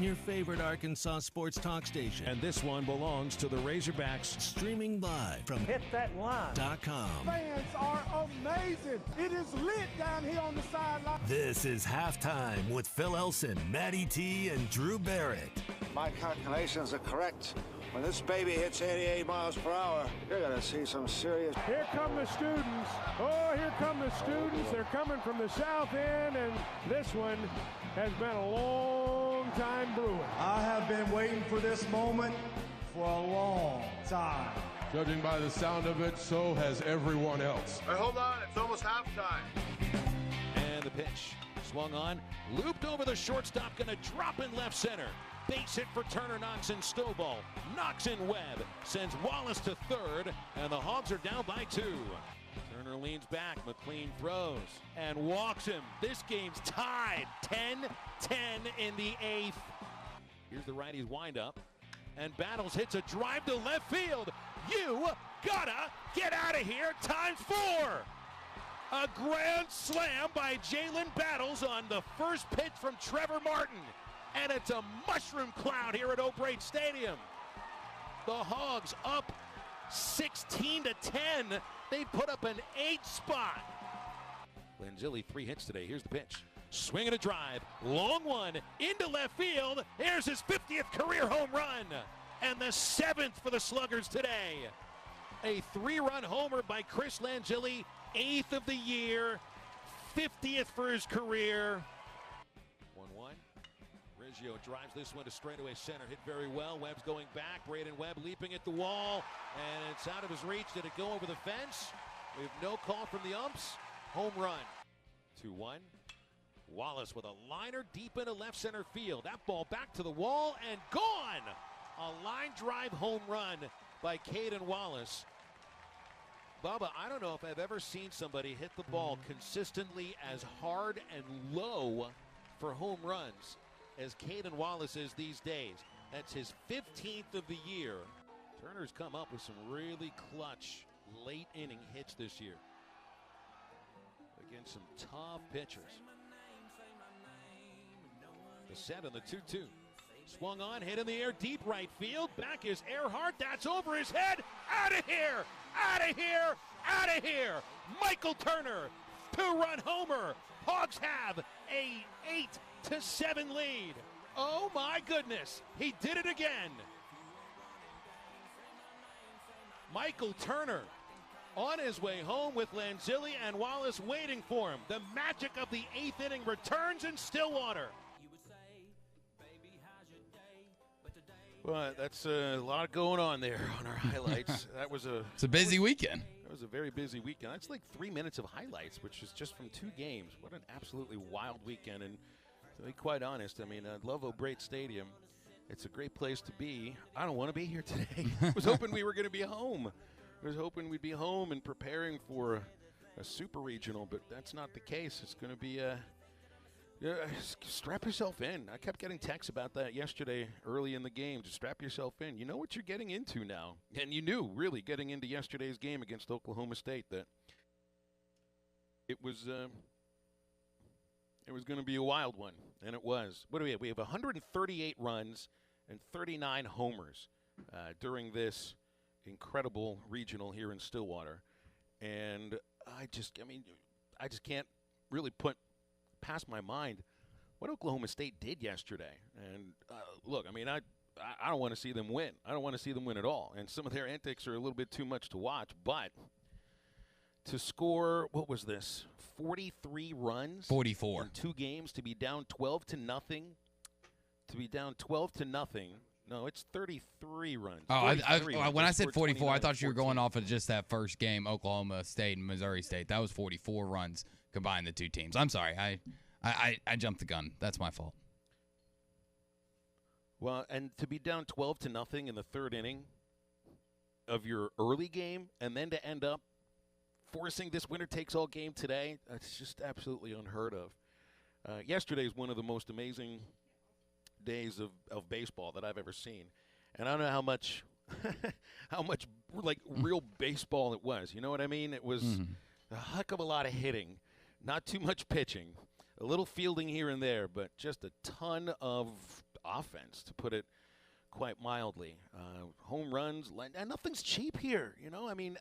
on your favorite Arkansas sports talk station. And this one belongs to the Razorbacks. Streaming live from hitthatline.com. Fans are amazing. It is lit down here on the sideline. This is Halftime with Phil Elson, Matty T, and Drew Barrett. My calculations are correct. When this baby hits 88 miles per hour, you're going to see some serious... Here come the students. Oh, here come the students. They're coming from the south end, and this one has been a long time brewing. I have been waiting for this moment for a long time. Judging by the sound of it, so has everyone else. Hey, hold on. It's almost halftime. And the pitch swung on, looped over the shortstop, going to drop in left center. Base hit for Turner, knocks in Stovall, knocks in Webb, sends Wallace to third, and the Hogs are down by 2. Turner leans back, McLean throws, and walks him. This game's tied, 10-10 in the 8th. Here's the righty's windup, and Battles hits a drive to left field. You gotta get out of here, ×4. A grand slam by Jalen Battles on the first pitch from Trevor Martin. And it's a mushroom cloud here at O'Brate Stadium. The Hogs up 16-10. They put up an 8 spot. Lanzilli 3 hits today. Here's the pitch. Swing and a drive. Long one into left field. Here's his 50th career home run. And the 7th for the Sluggers today. A 3-run homer by Chris Lanzilli. 8th of the year. 50th for his career. 1-1. Riggio drives this one to straightaway center. Hit very well. Webb's going back. Braden Webb leaping at the wall. And it's out of his reach. Did it go over the fence? We have no call from the umps. Home run. 2-1. Wallace with a liner deep into left center field. That ball back to the wall and gone. A line drive home run by Caden Wallace. Bubba, I don't know if I've ever seen somebody hit the ball consistently as hard and low for home runs as Caden Wallace is these days. That's his 15th of the year. Turner's come up with some really clutch late inning hits this year against some tough pitchers. The set on the 2-2. Swung on, hit in the air, deep right field. Back is Earhart. That's over his head. Out of here! Out of here! Out of here! Michael Turner, 2-run homer. Hogs have a 8-7 lead. Oh my goodness, he did it again. Michael Turner on his way home with Lanzilli and Wallace waiting for him. The magic of the 8th inning returns in Stillwater. Well, that's a lot going on there on our highlights. It's a busy weekend. That was a very busy weekend. That's like 3 minutes of highlights, which is just from 2 games. What an absolutely wild weekend. And to be quite honest, I mean, I love O'Brate Stadium. It's a great place to be. I don't want to be here today. I was hoping we were going to be home. I was hoping we'd be home and preparing for a super regional, but that's not the case. It's going to be strap yourself in. I kept getting texts about that yesterday early in the game. Just strap yourself in. You know what you're getting into now. And you knew, really, getting into yesterday's game against Oklahoma State that it was going to be a wild one, and it was. What do we have? We have 138 runs and 39 homers during this incredible regional here in Stillwater. And I just can't really put past my mind what Oklahoma State did yesterday. And look, I mean, I don't want to see them win. I don't want to see them win at all. And some of their antics are a little bit too much to watch. But to score, what was this, 43 runs? 44. In 2 games, to be down 12-0. To be down 12-0. No, it's 33 runs. Oh, when I said 44, I thought you were going off of just that first game, Oklahoma State and Missouri State. That was 44 runs combined, the 2 teams. I'm sorry. I jumped the gun. That's my fault. Well, and to be down 12-0 in the 3rd inning of your early game and then to end up forcing this winner-takes-all game today, that's just absolutely unheard of. Yesterday is one of the most amazing days of baseball that I've ever seen. And I don't know how much like real baseball it was. You know what I mean? It was a heck of a lot of hitting, not too much pitching, a little fielding here and there, but just a ton of offense, to put it quite mildly. Home runs, and nothing's cheap here. You know, I mean,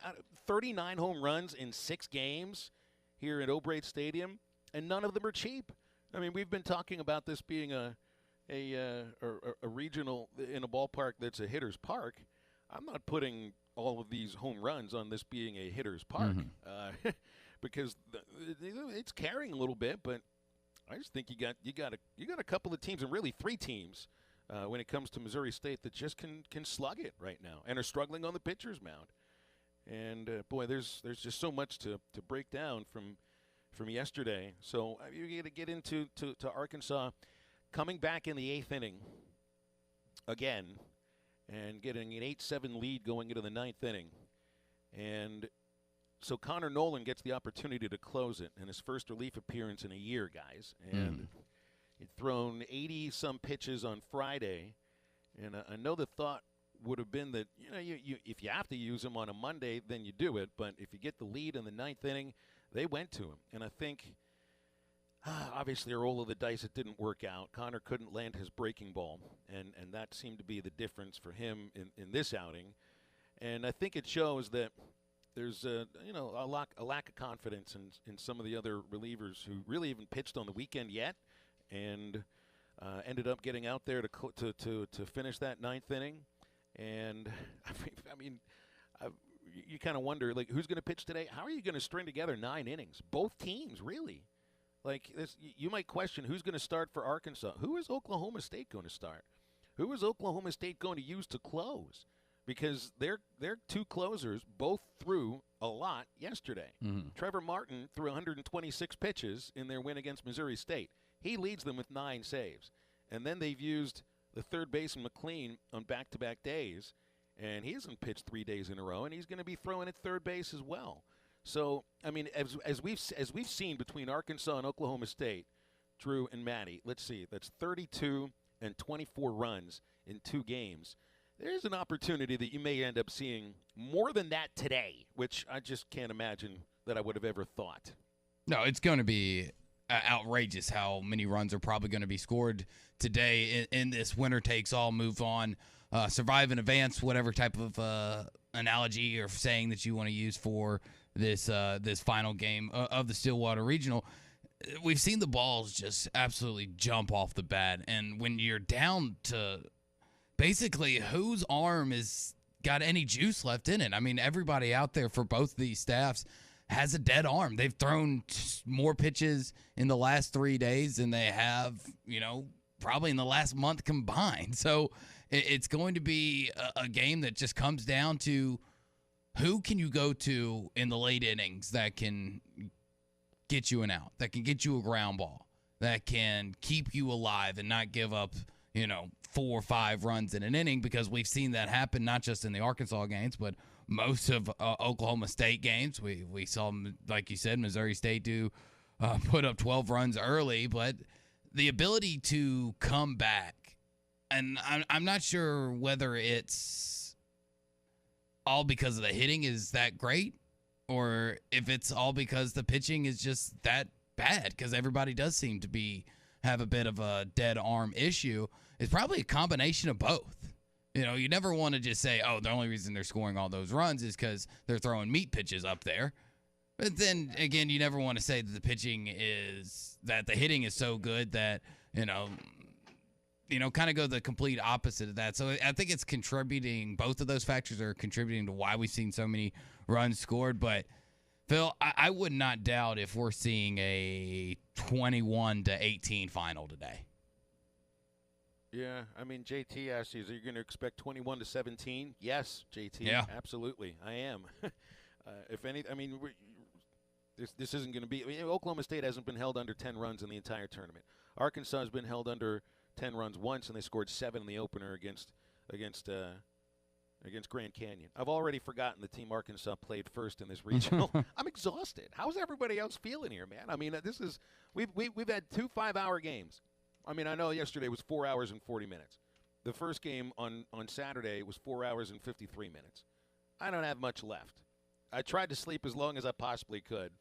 39 home runs in 6 games here at O'Brate Stadium, and none of them are cheap. I mean, we've been talking about this being a regional in a ballpark that's a hitter's park. I'm not putting all of these home runs on this being a hitter's park, because it's carrying a little bit. But I just think you got a couple of teams, and really 3 teams, when it comes to Missouri State, that just can slug it right now and are struggling on the pitcher's mound. And boy, there's just so much to break down from yesterday. So you got to get into Arkansas coming back in the 8th inning again and getting an 8-7 lead going into the 9th inning. And so Connor Nolan gets the opportunity to close it in his first relief appearance in a year, guys. And he'd thrown 80-some pitches on Friday. And I know the thought would have been that, you know, you if you have to use him on a Monday, then you do it. But if you get the lead in the 9th inning, they went to him. And I think, obviously, a roll of the dice, it didn't work out. Connor couldn't land his breaking ball, and that seemed to be the difference for him in this outing. And I think it shows that there's a lack of confidence in some of the other relievers who really haven't pitched on the weekend yet, and ended up getting out there to finish that 9th inning. And I mean, you kind of wonder, like, who's going to pitch today? How are you going to string together 9 innings? Both teams, really. Like, this, you might question who's going to start for Arkansas. Who is Oklahoma State going to start? Who is Oklahoma State going to use to close? Because their 2 closers both threw a lot yesterday. Trevor Martin threw 126 pitches in their win against Missouri State. He leads them with 9 saves. And then they've used the third baseman McLean on back-to-back days, and he hasn't pitched 3 days in a row, and he's going to be throwing at third base as well. So, I mean, as we've seen between Arkansas and Oklahoma State, Drew and Maddie, let's see, that's 32 and 24 runs in 2 games. There's an opportunity that you may end up seeing more than that today, which I just can't imagine that I would have ever thought. No, it's going to be outrageous how many runs are probably going to be scored today in this winner-takes-all move on, survive and advance, whatever type of analogy or saying that you want to use for this final game of the Stillwater Regional. We've seen the balls just absolutely jump off the bat, and when you're down to basically whose arm is got any juice left in it, I mean, everybody out there for both these staffs has a dead arm. They've thrown more pitches in the last 3 days than they have, probably in the last month combined. So it's going to be a game that just comes down to who can you go to in the late innings that can get you an out, that can get you a ground ball, that can keep you alive and not give up, 4 or 5 runs in an inning, because we've seen that happen not just in the Arkansas games, but most of Oklahoma State games. We saw, like you said, Missouri State put up 12 runs early, but the ability to come back, and I'm not sure whether it's all because of the hitting is that great, or if it's all because the pitching is just that bad, because everybody does seem to have a bit of a dead arm issue. It's probably a combination of both. You never want to just say, oh, the only reason they're scoring all those runs is because they're throwing meat pitches up there. But then, again, you never want to say that the hitting is so good that, kind of go the complete opposite of that. So I think it's contributing. Both of those factors are contributing to why we've seen so many runs scored. But, Phil, I would not doubt if we're seeing a 21-18 final today. Yeah, I mean, JT asked you, are you going to expect 21-17? Yes, JT. Yeah. Absolutely, I am. If any, I mean, this isn't going to be. Oklahoma State hasn't been held under 10 runs in the entire tournament. Arkansas has been held under 10 runs once, and they scored 7 in the opener against Grand Canyon. I've already forgotten the team Arkansas played first in this regional. I'm exhausted. How's everybody else feeling here, man? I mean, we've had 2 5-hour games. I mean, I know yesterday was 4 hours and 40 minutes. The first game on Saturday was 4 hours and 53 minutes. I don't have much left. I tried to sleep as long as I possibly could,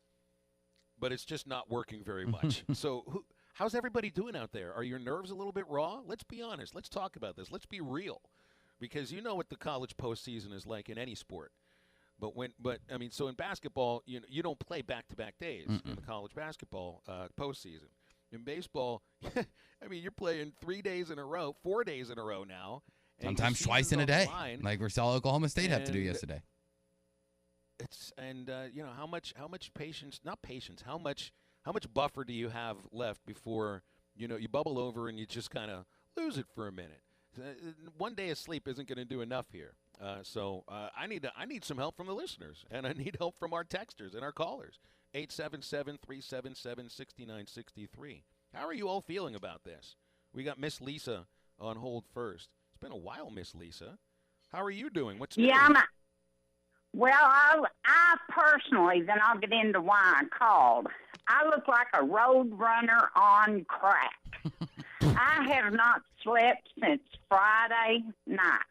but it's just not working very much. So how's everybody doing out there? Are your nerves a little bit raw? Let's be honest. Let's talk about this. Let's be real, because you know what the college postseason is like in any sport. But so in basketball, you don't play back-to-back days in the college basketball postseason. In baseball, you're playing 3 days in a row, 4 days in a row now. Sometimes twice in a day, like we saw Oklahoma State have to do yesterday. How much patience? Not patience. How much buffer do you have left before you bubble over and you just kind of lose it for a minute? 1 day of sleep isn't going to do enough here. So I need some help from the listeners, and I need help from our texters and our callers. 877-377-6963. How are you all feeling about this? We got Miss Lisa on hold first. It's been a while, Miss Lisa. How are you doing? What's new? Well, I personally, then I'll get into why I called. I look like a road runner on crack. I have not slept since Friday night.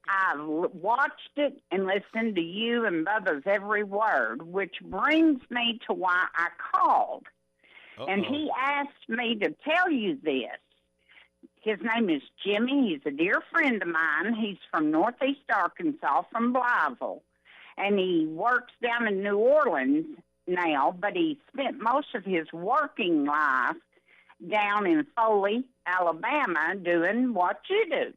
I've watched it and listened to you and Bubba's every word, which brings me to why I called. Uh-oh. And he asked me to tell you this. His name is Jimmy. He's a dear friend of mine. He's from Northeast Arkansas, from Blytheville. And he works down in New Orleans now, but he spent most of his working life down in Foley, Alabama, doing what you do.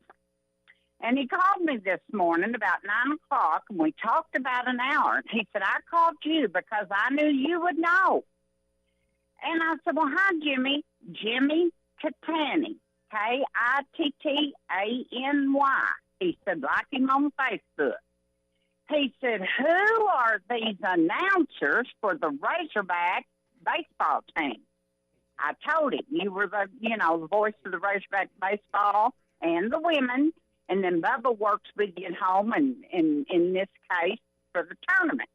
And he called me this morning about 9 o'clock, and we talked about an hour. He said, I called you because I knew you would know. And I said, well, hi, Jimmy. Jimmy Cattany, K-I-T-T-A-N-Y. He said, like him on Facebook. He said, who are these announcers for the Razorback baseball team? I told him you were the voice of the Razorback baseball and the women. And then Bubba works with you at home, and in this case, for the tournament.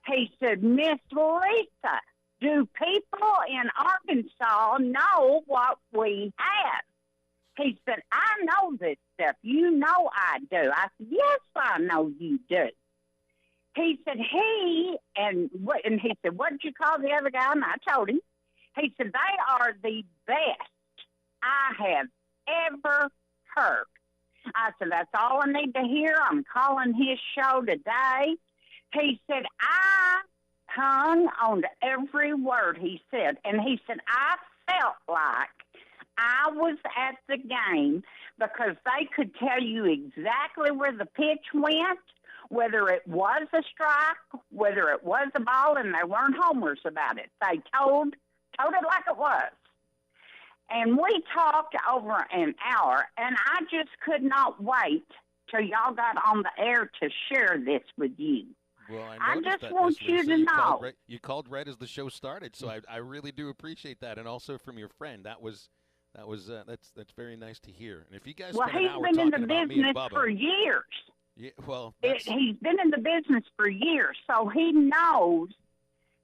He said, Miss Lisa, do people in Arkansas know what we have? He said, I know this stuff. You know I do. I said, yes, I know you do. He said, he said, what did you call the other guy? And I told him. He said, they are the best I have ever heard. I said, that's all I need to hear. I'm calling his show today. He said, I hung on to every word he said. And he said, I felt like I was at the game because they could tell you exactly where the pitch went, whether it was a strike, whether it was a ball, and they weren't homers about it. They told it like it was. And we talked over an hour, and I just could not wait till y'all got on the air to share this with you. Well, I just want you to know. You called right as the show started, so I really do appreciate that, and also from your friend. That's very nice to hear. And if you guys spend an hour talking about me and Bubba, he's been in the business for years. Yeah, well, he's been in the business for years, so he knows.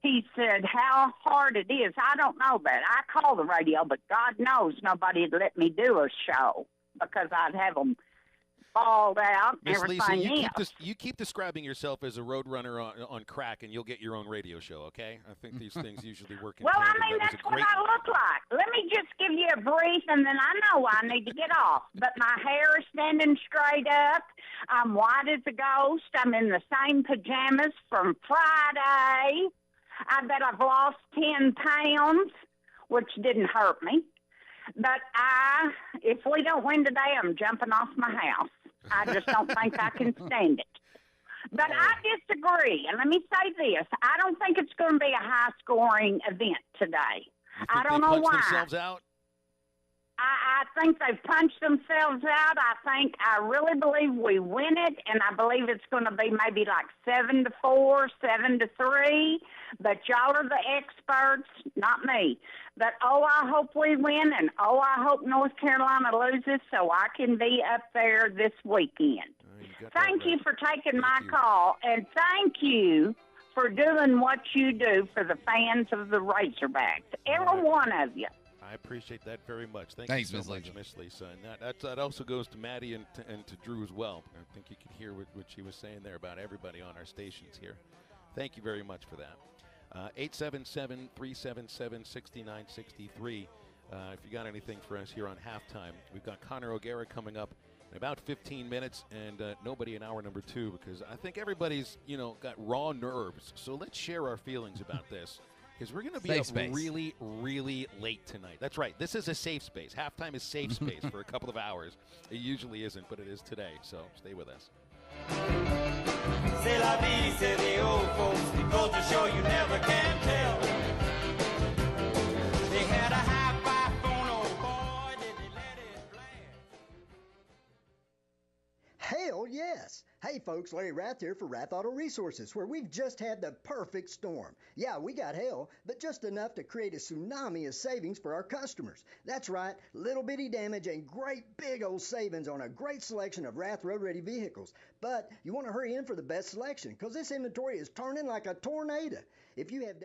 He said how hard it is. I don't know that. I call the radio, but God knows nobody would let me do a show because I'd have them balled out and everything else. You keep describing yourself as a road runner on crack, and you'll get your own radio show, okay? I think these things usually work in tandem. That's what I look like. Let me just give you a brief, and then I know I need to get off. But my hair is standing straight up. I'm white as a ghost. I'm in the same pajamas from Friday. I bet I've lost 10 pounds, which didn't hurt me. But if we don't win today, I'm jumping off my house. I just don't think I can stand it. But I disagree. And let me say this. I don't think it's going to be a high-scoring event today. I don't know why. Themselves out? I think they've punched themselves out. I really believe we win it, and I believe it's going to be maybe like 7-4, 7-3. But y'all are the experts, not me. But, I hope we win, and, I hope North Carolina loses so I can be up there this weekend. Thank you for taking my call, and thank you for doing what you do for the fans of the Razorbacks, every one of you. I appreciate that very much. Thanks, you so much, Miss Lisa. And that also goes to Maddie and to Drew as well. I think you can hear what she was saying there about everybody on our stations here. Thank you very much for that. 877-377-6963. If you got anything for us here on halftime. We've got Connor O'Gara coming up in about 15 minutes, and nobody in hour number 2, because I think everybody's, got raw nerves. So let's share our feelings about this, because we're going to be up really, really late tonight. That's right. This is a safe space. Halftime is safe space for a couple of hours. It usually isn't, but it is today. So stay with us. C'est la vie, say the old folks. The culture show you never can tell. They had a high-fi phone, oh boy, did they let it blast. Hell yes. Hey folks, Larry Rath here for Rath Auto Resources, where we've just had the perfect storm. Yeah, we got hail, but just enough to create a tsunami of savings for our customers. That's right, little bitty damage and great big old savings on a great selection of Rath road-ready vehicles. But you want to hurry in for the best selection, because this inventory is turning like a tornado. If you have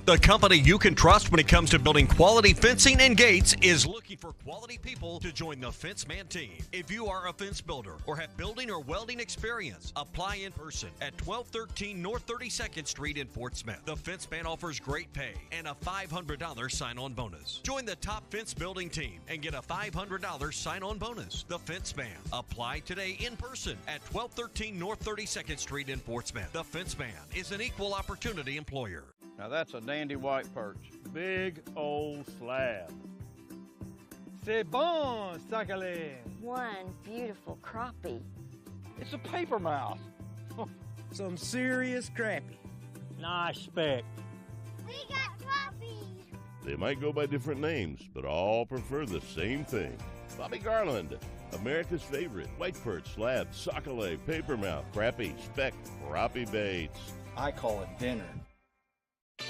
The company you can trust when it comes to building quality fencing and gates is looking for quality people to join the Fenceman team. If you are a fence builder or have building or welding experience, apply in person at 1213 North 32nd Street in Fort Smith. The Fenceman offers great pay and a $500 sign-on bonus. Join the top fence building team and get a $500 sign-on bonus. The Fenceman. Apply today in person at 1213 North 32nd Street in Fort Smith. The Fenceman is an equal opportunity employer. Now that's a dandy white perch. Big old slab. C'est bon, sacalé. One beautiful crappie. It's a paper mouse. Some serious crappie. Nice speck. We got crappies. They might go by different names, but all prefer the same thing. Bobby Garland, America's favorite. White perch, slab, sockeye, papermouth, crappie, speck, crappie baits. I call it dinner.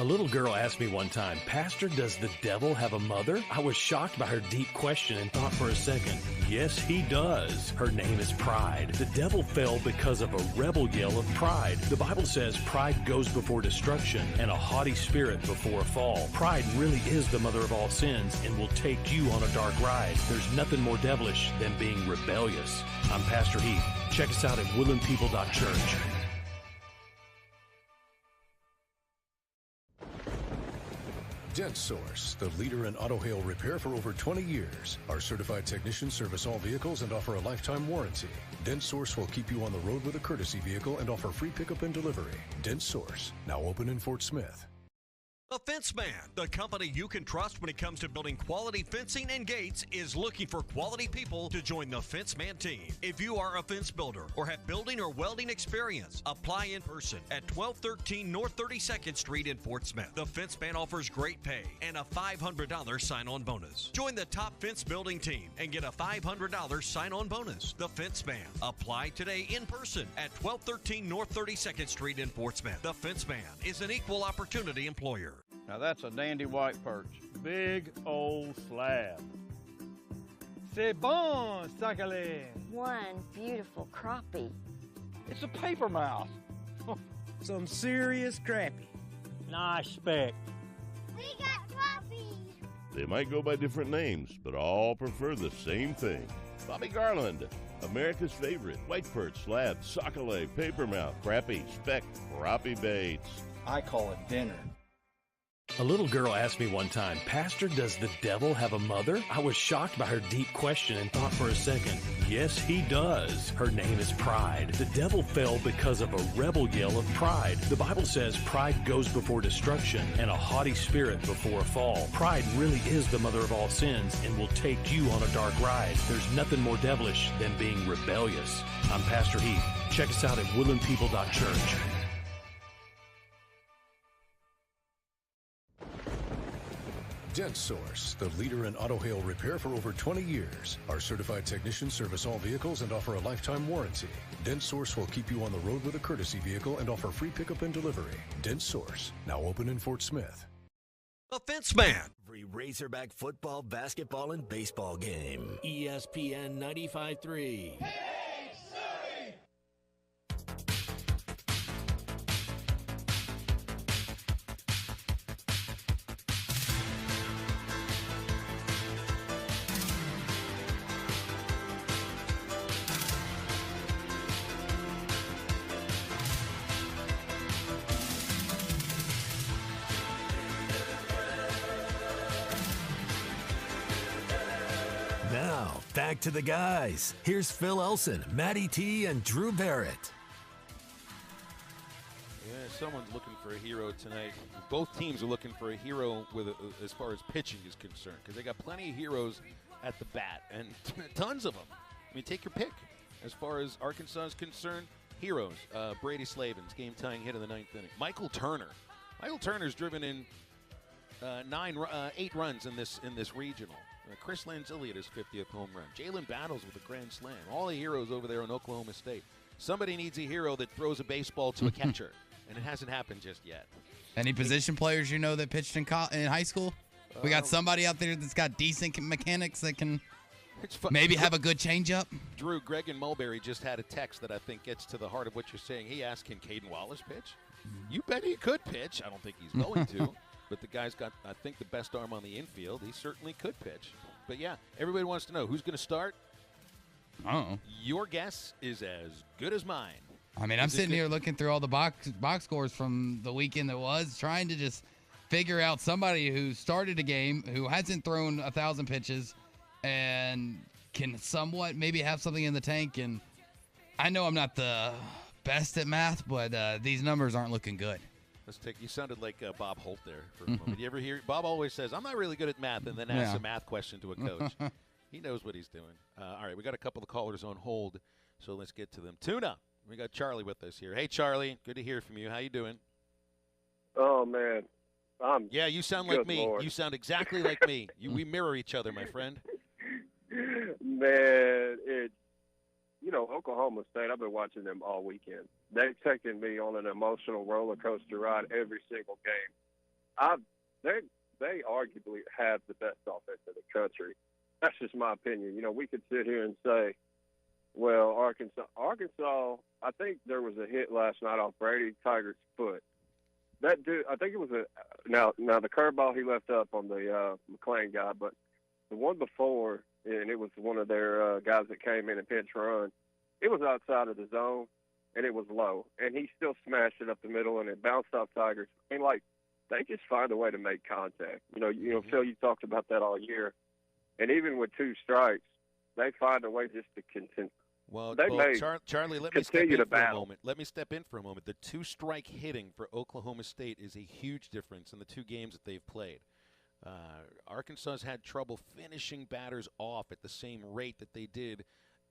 A little girl asked me one time, Pastor, does the devil have a mother? I was shocked by her deep question and thought for a second, yes, he does. Her name is pride. The devil fell because of a rebel yell of pride. The Bible says pride goes before destruction and a haughty spirit before a fall. Pride really is the mother of all sins and will take you on a dark ride. There's nothing more devilish than being rebellious. I'm Pastor Heath. Check us out at woodlandpeople.church. Dent Source, the leader in auto hail repair for over 20 years. Our certified technicians service all vehicles and offer a lifetime warranty. Dent Source will keep you on the road with a courtesy vehicle and offer free pickup and delivery. Dent Source, now open in Fort Smith. The Fenceman, the company you can trust when it comes to building quality fencing and gates, is looking for quality people to join the Fenceman team. If you are a fence builder or have building or welding experience, apply in person at 1213 North 32nd Street in Fort Smith. The Fenceman offers great pay and a $500 sign-on bonus. Join the top fence building team and get a $500 sign-on bonus. The Fenceman. Apply today in person at 1213 North 32nd Street in Fort Smith. The Fenceman is an equal opportunity employer. Now that's a dandy white perch. Big old slab. C'est bon, sacalé. One beautiful crappie. It's a paper mouse. Some serious crappie. Nice speck. We got crappies. They might go by different names, but all prefer the same thing. Bobby Garland, America's favorite. White perch, slab, sockeye, papermouth, crappie, speck, crappie baits. I call it dinner. A little girl asked me one time, Pastor, does the devil have a mother? I was shocked by her deep question and thought for a second, yes, he does. Her name is pride. The devil fell because of a rebel yell of pride. The Bible says pride goes before destruction and a haughty spirit before a fall. Pride really is the mother of all sins and will take you on a dark ride. There's nothing more devilish than being rebellious. I'm Pastor Heath. Check us out at woodlandpeople.church. Dent Source, the leader in auto hail repair for over 20 years. Our certified technicians service all vehicles and offer a lifetime warranty. Dent Source will keep you on the road with a courtesy vehicle and offer free pickup and delivery. Dent Source, now open in Fort Smith. The Fenceman. Every Razorback football, basketball, and baseball game. ESPN 95.3. Now, back to the guys. Here's Phil Elson, Matty T, and Drew Barrett. Yeah, someone's looking for a hero tonight. Both teams are looking for a hero as far as pitching is concerned, because they got plenty of heroes at the bat, and tons of them. I mean, take your pick. As far as Arkansas is concerned, heroes. Brady Slavin's game-tying hit in the 9th inning. Michael Turner. Michael Turner's driven in 8 runs in this regional. Chris Lanzilli at his 50th home run. Jalen Battles with a grand slam. All the heroes over there in Oklahoma State. Somebody needs a hero that throws a baseball to a catcher, and it hasn't happened just yet. Any position players you know that pitched in high school? We got somebody out there that's got decent mechanics that can maybe have a good changeup. Drew, Greg and Mulberry just had a text that I think gets to the heart of what you're saying. He asked, can Caden Wallace pitch? You bet he could pitch. I don't think he's going to. But the guy's got, I think, the best arm on the infield. He certainly could pitch. But, yeah, everybody wants to know who's going to start. Oh. Your guess is as good as mine. I mean, I'm sitting here looking through all the box scores from the weekend that was, trying to just figure out somebody who started a game, who hasn't thrown 1,000 pitches, and can somewhat maybe have something in the tank. And I know I'm not the best at math, but these numbers aren't looking good. You sounded like Bob Holt there for a moment. You ever hear? Bob always says, I'm not really good at math, and then asks a math question to a coach. He knows what he's doing. All right, we got a couple of callers on hold, so let's get to them. Tuna, we got Charlie with us here. Hey, Charlie, good to hear from you. How you doing? Oh, man. Yeah, you sound like me. Lord. You sound exactly like me. We mirror each other, my friend. Man, Oklahoma State, I've been watching them all weekend. They've taken me on an emotional roller coaster ride every single game. They arguably have the best offense in the country. That's just my opinion. We could sit here and say, well, Arkansas, I think there was a hit last night off Brady Tiger's foot. That dude, I think it was now the curveball he left up on the McClain guy, but the one before, and it was one of their guys that came in and pinch run, it was outside of the zone, and it was low. And he still smashed it up the middle, and it bounced off Tigers. I mean, they just find a way to make contact. Phil, you talked about that all year. And even with 2 strikes, they find a way just to continue. Charlie, let me step in for a moment. Let me step in for a moment. The 2-strike hitting for Oklahoma State is a huge difference in the 2 games that they've played. Arkansas's had trouble finishing batters off at the same rate that they did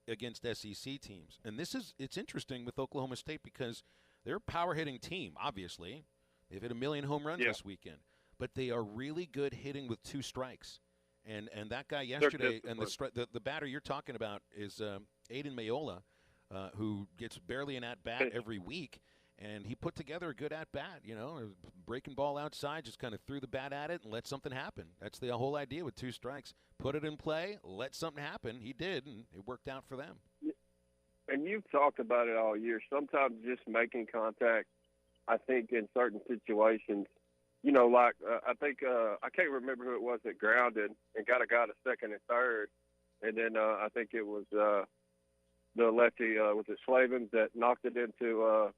against SEC teams. And it's interesting with Oklahoma State because they're a power-hitting team, obviously. They've hit 1 million home runs this weekend. But they are really good hitting with 2 strikes. And that guy yesterday, and the batter you're talking about is Aiden Mayola, who gets barely an at-bat every week. And he put together a good at-bat, breaking ball outside, just kind of threw the bat at it and let something happen. That's the whole idea with 2 strikes. Put it in play, let something happen. He did, and it worked out for them. And you've talked about it all year. Sometimes just making contact, I think, in certain situations, I think I can't remember who it was that grounded and got a guy to second and third. And then I think it was the lefty, was it Slavins, that knocked it into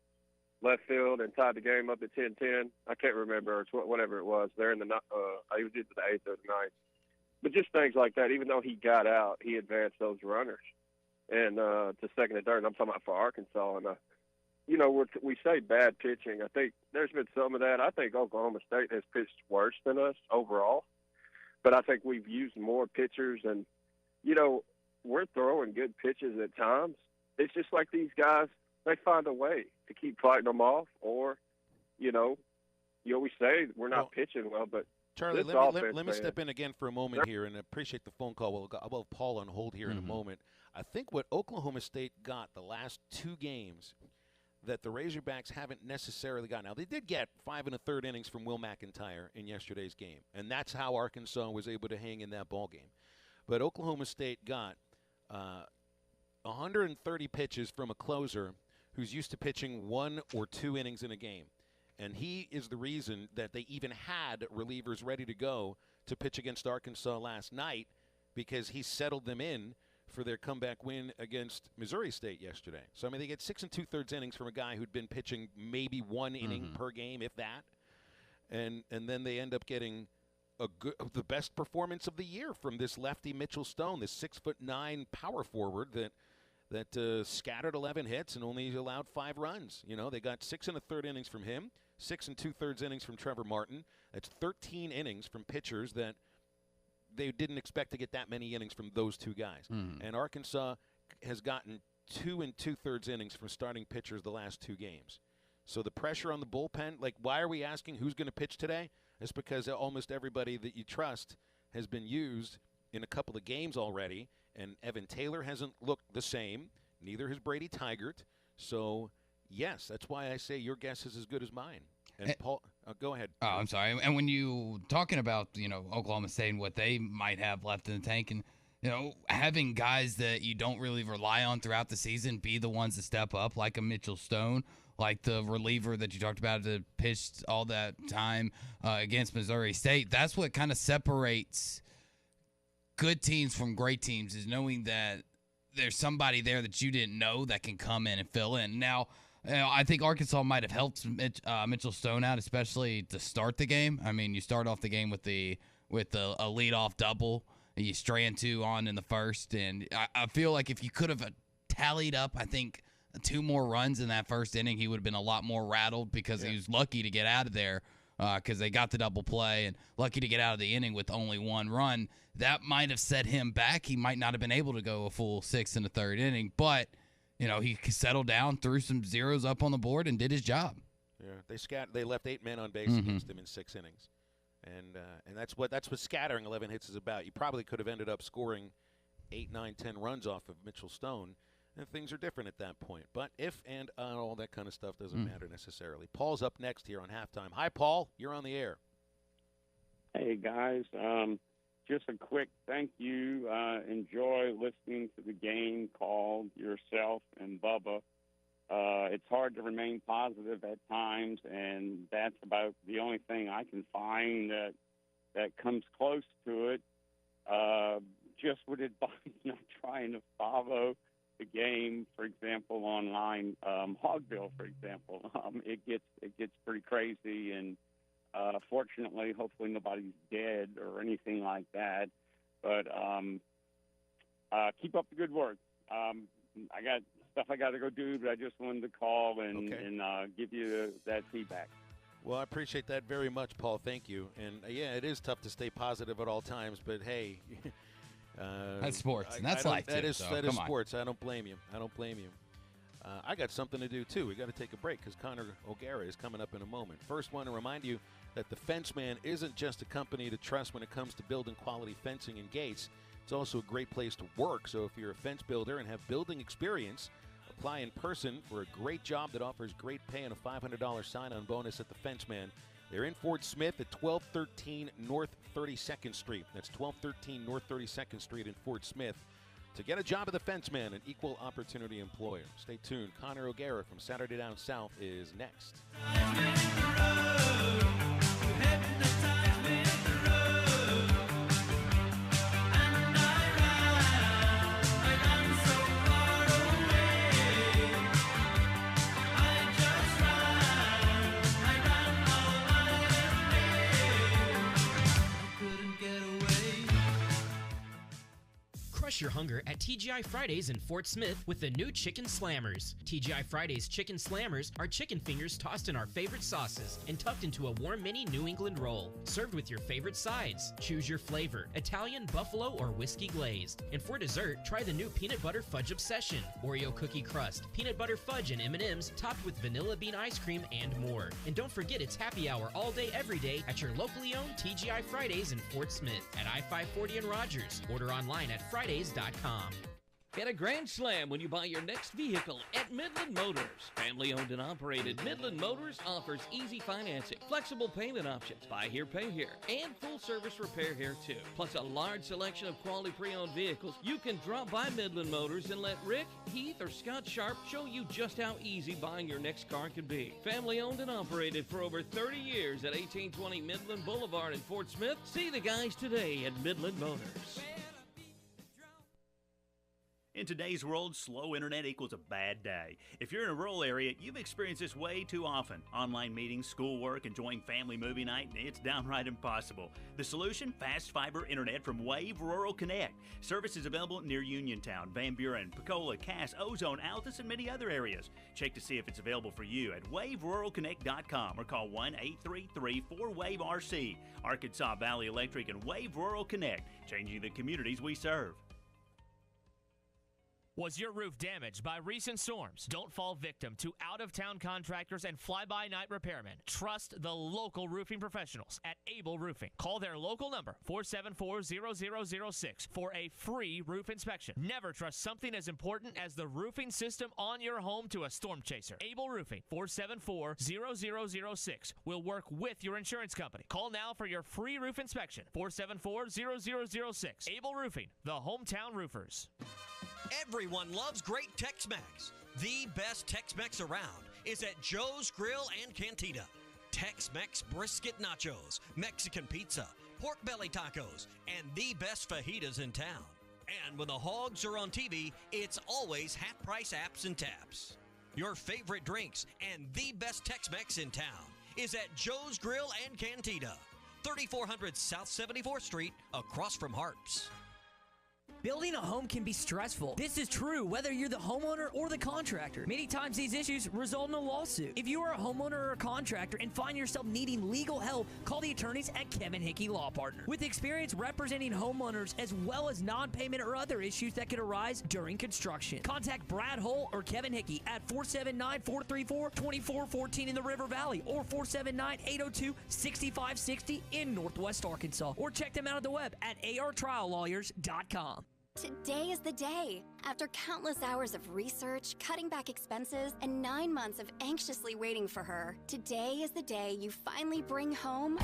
left field and tied the game up at 10-10. I can't remember. It's whatever it was. They're in the he was into the 8th or the 9th. But just things like that. Even though he got out, he advanced those runners and to second and third. And I'm talking about for Arkansas. And we say bad pitching. I think there's been some of that. I think Oklahoma State has pitched worse than us overall. But I think we've used more pitchers, and we're throwing good pitches at times. It's just like these guys. They find a way to keep fighting them off, or, you always say we're not pitching well, but Charlie, let me step in again for a moment here, and appreciate the phone call. We'll have Paul on hold here in a moment. I think what Oklahoma State got the last 2 games that the Razorbacks haven't necessarily got. Now, they did get 5 1/3 innings from Will McIntyre in yesterday's game, and that's how Arkansas was able to hang in that ball game. But Oklahoma State got 130 pitches from a closer who's used to pitching 1 or 2 innings in a game. And he is the reason that they even had relievers ready to go to pitch against Arkansas last night, because he settled them in for their comeback win against Missouri State yesterday. So, I mean, they get 6 2/3 innings from a guy who'd been pitching maybe 1 inning per game, if that. And then they end up getting the best performance of the year from this lefty Mitchell Stone, this 6'9" power forward that scattered 11 hits and only allowed 5 runs. You know, they got 6 1/3 innings from him, 6 2/3 innings from Trevor Martin. That's 13 innings from pitchers that they didn't expect to get that many innings from those two guys. And Arkansas has gotten 2 2/3 innings from starting pitchers the last 2 games. So the pressure on the bullpen, like, why are we asking who's going to pitch today? It's because almost everybody that you trust has been used in a couple of games already, and Evan Taylor hasn't looked the same. Neither has Brady Tigert. So, yes, that's why I say your guess is as good as mine. And Paul, go ahead. Oh, I'm sorry. And when you talking about, Oklahoma State and what they might have left in the tank, and having guys that you don't really rely on throughout the season be the ones to step up, like a Mitchell Stone, like the reliever that you talked about that pitched all that time against Missouri State. That's what kind of separates good teams from great teams, is knowing that there's somebody there that you didn't know that can come in and fill in. Now, I think Arkansas might have helped Mitchell Stone out, especially to start the game. I mean, you start off the game with a leadoff double, and you strand 2 on in the first. And I feel like if you could have tallied up, I think, 2 more runs in that first inning, he would have been a lot more rattled, because he was lucky to get out of there because they got the double play, and lucky to get out of the inning with only 1 run. That might have set him back. He might not have been able to go a full 6 1/3 inning, but he settled down, threw some zeros up on the board, and did his job. Yeah, they left 8 men on base against him in 6 innings, and that's what scattering 11 hits is about. You probably could have ended up scoring 8, 9, 10 runs off of Mitchell Stone, and things are different at that point. But if and all that kind of stuff doesn't matter necessarily. Paul's up next here on Halftime. Hi, Paul. You're on the air. Hey, guys. Just a quick thank you. Enjoy listening to the game called yourself and Bubba. It's hard to remain positive at times, and that's about the only thing I can find that comes close to it. Just would advise not trying to follow the game, for example, online. Hogville, for example, it gets pretty crazy, and fortunately, hopefully nobody's dead or anything like that. But keep up the good work. I got stuff I got to go do, but I just wanted to call and give you that feedback. Well, I appreciate that very much, Paul. Thank you. And, yeah, it is tough to stay positive at all times, but, hey. That's sports, and that's life, too. That is come sports. I don't blame you. I got something to do, too. We got to take a break because Connor O'Gara is coming up in a moment. First, want to remind you that the Fence Man isn't just a company to trust when it comes to building quality fencing and gates. It's also a great place to work. So if you're a fence builder and have building experience, apply in person for a great job that offers great pay and a $500 sign-on bonus at the Fence Man. They're in Fort Smith at 1213 North 32nd Street. That's 1213 North 32nd Street in Fort Smith. To get a job at the Fence Man, an equal opportunity employer. Stay tuned. Connor O'Gara from Saturday Down South is next. Crush your hunger at TGI Fridays in Fort Smith with the new Chicken Slammers. TGI Fridays Chicken Slammers are chicken fingers tossed in our favorite sauces and tucked into a warm mini New England roll. Served with your favorite sides. Choose your flavor, Italian, buffalo, or whiskey glazed. And for dessert, try the new Peanut Butter Fudge Obsession. Oreo cookie crust, peanut butter fudge and M&Ms topped with vanilla bean ice cream and more. And don't forget it's happy hour all day every day at your locally owned TGI Fridays in Fort Smith at I-540 and Rogers. Order online at Fridays.com. Get a grand slam when you buy your next vehicle at Midland Motors. Family owned and operated, Midland Motors offers easy financing, flexible payment options, buy here, pay here, and full service repair here too. Plus a large selection of quality pre-owned vehicles. You can drop by Midland Motors and let Rick, Heath, or Scott Sharp show you just how easy buying your next car can be. Family owned and operated for over 30 years at 1820 Midland Boulevard in Fort Smith. See the guys today at Midland Motors. In today's world, slow internet equals a bad day. If you're in a rural area, you've experienced this way too often. Online meetings, schoolwork, enjoying family movie night, it's downright impossible. The solution? Fast fiber internet from Wave Rural Connect. Service is available near Uniontown, Van Buren, Pecola, Cass, Ozone, Altus, and many other areas. Check to see if it's available for you at waveruralconnect.com or call 1-833-4WAVE-RC. Arkansas Valley Electric and Wave Rural Connect, changing the communities we serve. Was your roof damaged by recent storms? Don't fall victim to out-of-town contractors and fly-by-night repairmen. Trust the local roofing professionals at Able Roofing. Call their local number, 474-0006, for a free roof inspection. Never trust something as important as the roofing system on your home to a storm chaser. Able Roofing, 474-0006, will work with your insurance company. Call now for your free roof inspection, 474-0006. Able Roofing, the hometown roofers. Everyone loves great Tex-Mex. The best Tex-Mex around is at Joe's Grill and Cantina. Tex-Mex brisket nachos, Mexican pizza, pork belly tacos, and the best fajitas in town. And when the Hogs are on TV, it's always half-price apps and taps. Your favorite drinks and the best Tex-Mex in town is at Joe's Grill and Cantina, 3400 South 74th Street, across from Harps. Building a home can be stressful. This is true whether you're the homeowner or the contractor. Many times these issues result in a lawsuit. If you are a homeowner or a contractor and find yourself needing legal help, call the attorneys at Kevin Hickey Law Partner. With experience representing homeowners as well as non-payment or other issues that could arise during construction. Contact Brad Hull or Kevin Hickey at 479-434-2414 in the River Valley or 479-802-6560 in Northwest Arkansas. Or check them out at the web at artriallawyers.com. Today is the day. After countless hours of research, cutting back expenses, and 9 months of anxiously waiting for her, today is the day you finally bring home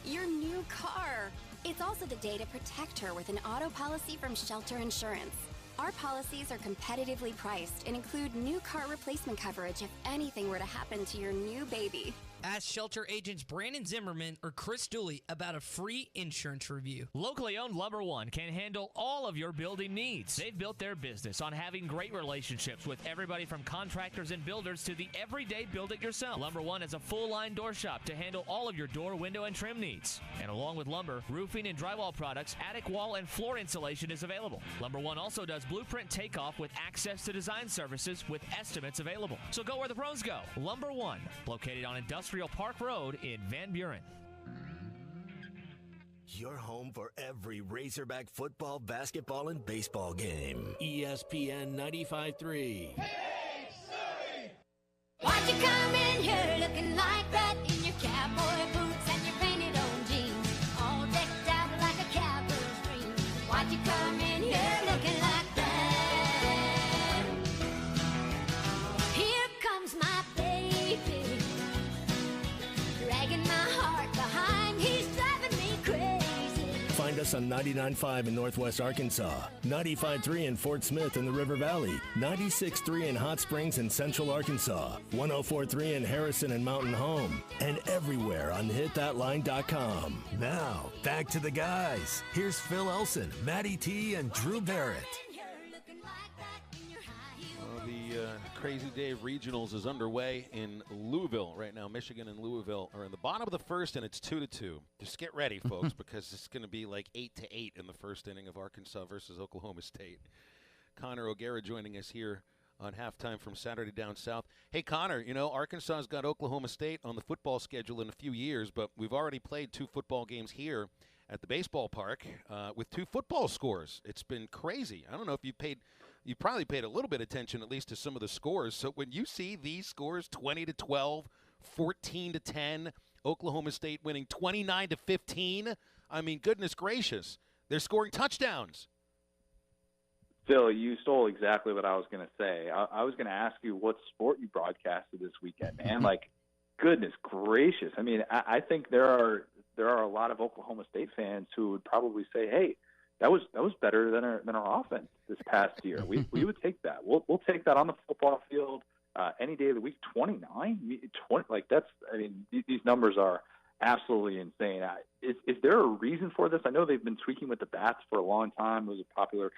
your new car. It's also the day to protect her with an auto policy from Shelter Insurance. Our policies are competitively priced and include new car replacement coverage if anything were to happen to your new baby. Ask Shelter agents Brandon Zimmerman or Chris Dooley about a free insurance review. Locally owned Lumber One can handle all of your building needs. They've built their business on having great relationships with everybody from contractors and builders to the everyday build-it-yourself. Lumber One is a full-line door shop to handle all of your door, window, and trim needs. And along with lumber, roofing and drywall products, attic wall and floor insulation is available. Lumber One also does blueprint takeoff with access to design services with estimates available. So go where the pros go. Lumber One, located on Industrial Park Road in Van Buren. Your home for every Razorback football, basketball, and baseball game. ESPN 95.3. Why'd you come in here looking like that in your cowboy boots and your painted on jeans, all decked out like a cowboy's dream? Why'd you come in here looking like that? Here comes my baby, dragging my heart behind. He's driving me crazy. Find us on 99.5 in Northwest Arkansas, 95.3 in Fort Smith in the River Valley, 96.3 in Hot Springs in Central Arkansas, 104.3 in Harrison and Mountain Home, and everywhere on hitthatline.com. Now, back to the guys. Here's Phil Elson, Matty T, and Drew Barrett. The crazy day of regionals is underway in Louisville right now. Michigan and Louisville are in the bottom of the first, and it's 2-2. Just get ready, folks, because it's going to be like 8-8 in the first inning of Arkansas versus Oklahoma State. Connor O'Gara joining us here on Halftime from Saturday Down South. Hey, Connor, you know, Arkansas's got Oklahoma State on the football schedule in a few years, but we've already played 2 football games here at the baseball park with 2 football scores. It's been crazy. I don't know if you probably paid a little bit of attention at least to some of the scores. So when you see these scores, 20-12, 14-10, Oklahoma State winning 29-15, I mean, goodness gracious, they're scoring touchdowns. Phil, you stole exactly what I was going to say. I was going to ask you what sport you broadcasted this weekend, man. Like, goodness gracious. I mean, I think there are a lot of Oklahoma State fans who would probably say, hey, that was better than our offense this past year. We would take that. We'll take that on the football field any day of the week. 29, 20, like that's. I mean, these numbers are absolutely insane. Is there a reason for this? I know they've been tweaking with the bats for a long time. It was a popular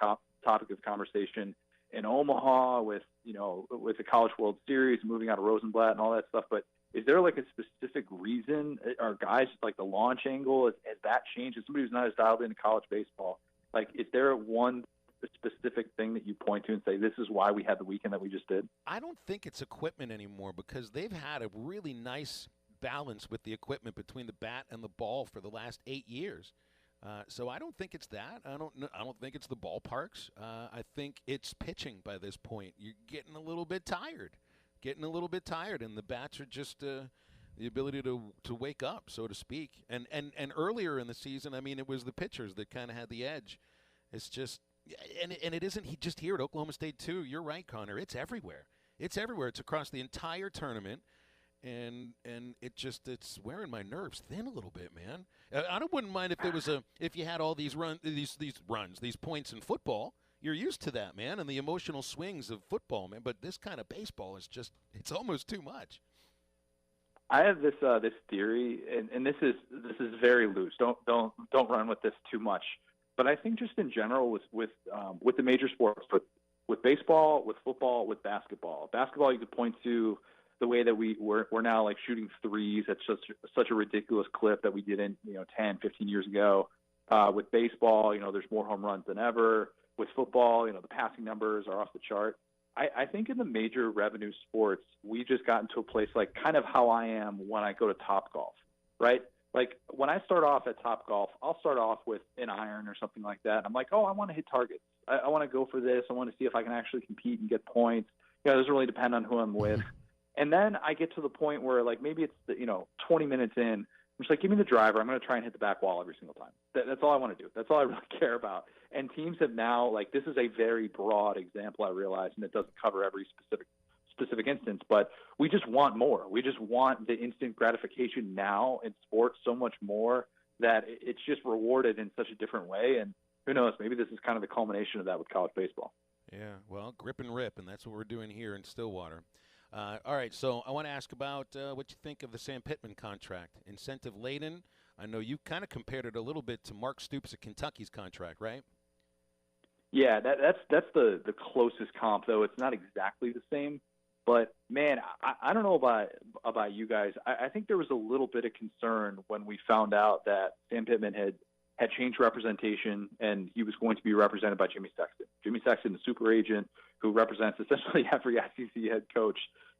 topic of conversation in Omaha with the College World Series, moving out of Rosenblatt and all that stuff. But is there like a specific reason, or guys like the launch angle, has that changed? As somebody who's not as dialed into college baseball, like, is there one specific thing that you point to and say, this is why we had the weekend that we just did? I don't think it's equipment anymore, because they've had a really nice balance with the equipment between the bat and the ball for the last 8 years. So I don't think it's that. I don't think it's the ballparks. I think it's pitching by this point. You're getting a little bit tired, and the bats are just the ability to wake up, so to speak. And earlier in the season, I mean, it was the pitchers that kind of had the edge. It's just, and it isn't just here at Oklahoma State too. You're right, Connor. It's everywhere. It's across the entire tournament. And it's wearing my nerves thin a little bit, man. I wouldn't mind if you had all these these points in football. You're used to that, man, and the emotional swings of football, man. But this kind of baseball is it's almost too much. I have this theory, and this is very loose. Don't run with this too much. But I think just in general with the major sports, with baseball, with football, with basketball. Basketball, you could point to the way that we're now like shooting threes at such a ridiculous clip that we didn't 10, 15 years ago. With baseball, there's more home runs than ever. With football, the passing numbers are off the chart. I think in the major revenue sports, we just got into a place like kind of how I am when I go to Topgolf, right? Like when I start off at Topgolf, I'll start off with an iron or something like that. I'm like, oh, I want to hit targets. I want to go for this. I want to see if I can actually compete and get points. It doesn't really depend on who I'm with. And then I get to the point where, like, maybe it's 20 minutes in. I'm just like, give me the driver. I'm going to try and hit the back wall every single time. That's all I want to do. That's all I really care about. And teams have now, like, this is a very broad example, I realize, and it doesn't cover every specific instance. But we just want more. We just want the instant gratification now in sports so much more that it's just rewarded in such a different way. And who knows? Maybe this is kind of the culmination of that with college baseball. Yeah, well, grip and rip, and that's what we're doing here in Stillwater. All right, so I want to ask about what you think of the Sam Pittman contract. Incentive-laden. I know you kind of compared it a little bit to Mark Stoops at Kentucky's contract, right? Yeah, that's the closest comp, though. It's not exactly the same. But, man, I don't know about you guys. I think there was a little bit of concern when we found out that Sam Pittman had changed representation and he was going to be represented by Jimmy Sexton. Jimmy Sexton, the super agent who represents essentially every SEC head coach.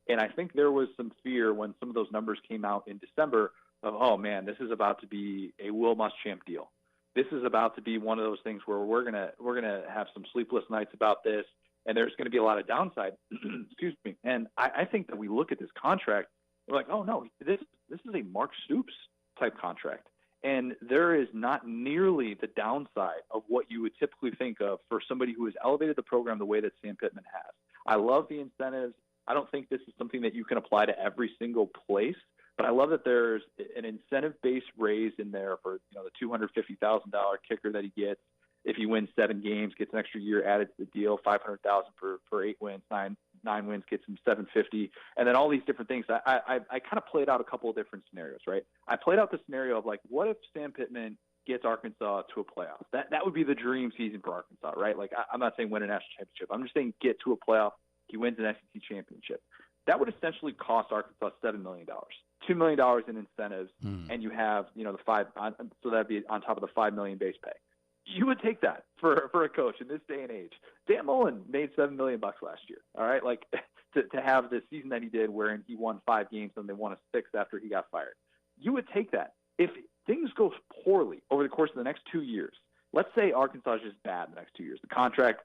And I think there was some fear when some of those numbers came out in December of, oh, man, this is about to be a Will Muschamp deal. This is about to be one of those things where we're gonna have some sleepless nights about this, and there's going to be a lot of downside. Excuse me. And I think that we look at this contract, we're like, oh, no, this is a Mark Stoops type contract. And there is not nearly the downside of what you would typically think of for somebody who has elevated the program the way that Sam Pittman has. I love the incentives. I don't think this is something that you can apply to every single place, but I love that there's an incentive-based raise in there for the $250,000 kicker that he gets. If he wins 7 games, gets an extra year added to the deal, $500,000 for 8 wins, 9 wins gets him $750,000, and then all these different things. I kind of played out a couple of different scenarios, right? I played out the scenario of like, what if Sam Pittman gets Arkansas to a playoff? That would be the dream season for Arkansas, right? Like I'm not saying win a national championship. I'm just saying get to a playoff. He wins an SEC championship. That would essentially cost Arkansas $7 million, $2 million in incentives, and you have the so that'd be on top of the $5 million base pay. You would take that for a coach in this day and age. Dan Mullen made $7 million last year. All right, like to have the season that he did, wherein he won 5 games and they won a 6th after he got fired. You would take that. If things go poorly over the course of the next 2 years, let's say Arkansas is just bad the next 2 years. The contract,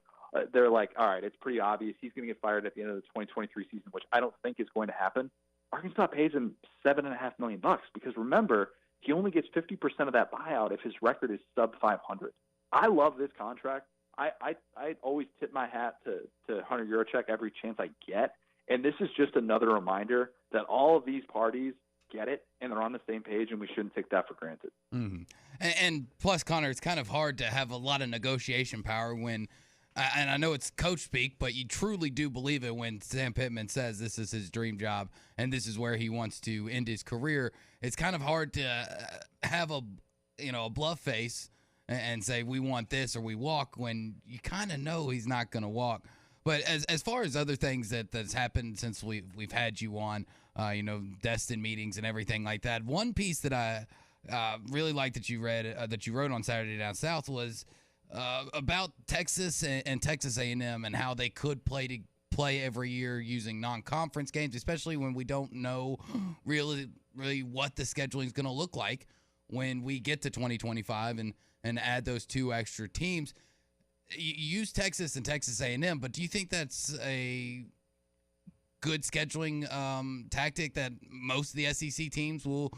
they're like, all right, it's pretty obvious he's going to get fired at the end of the 2023 season, which I don't think is going to happen. Arkansas pays him $7.5 million because remember, he only gets 50% of that buyout if his record is sub 500. I love this contract. I always tip my hat to Hunter Yurachek every chance I get. And this is just another reminder that all of these parties get it and they're on the same page, and we shouldn't take that for granted. Mm-hmm. And plus, Connor, it's kind of hard to have a lot of negotiation power when and I know it's coach speak, but you truly do believe it when Sam Pittman says this is his dream job and this is where he wants to end his career. It's kind of hard to have a bluff face and say we want this or we walk when you kind of know he's not going to walk. But as far as other things that's happened since we've had you on, Destin meetings and everything like that, one piece that I really liked that you wrote on Saturday Down South was about Texas and Texas A&M and how they could play every year using non-conference games, especially when we don't know really what the scheduling is going to look like when we get to 2025 and add those 2 extra teams. You use Texas and Texas A&M, but do you think that's a good scheduling tactic that most of the SEC teams will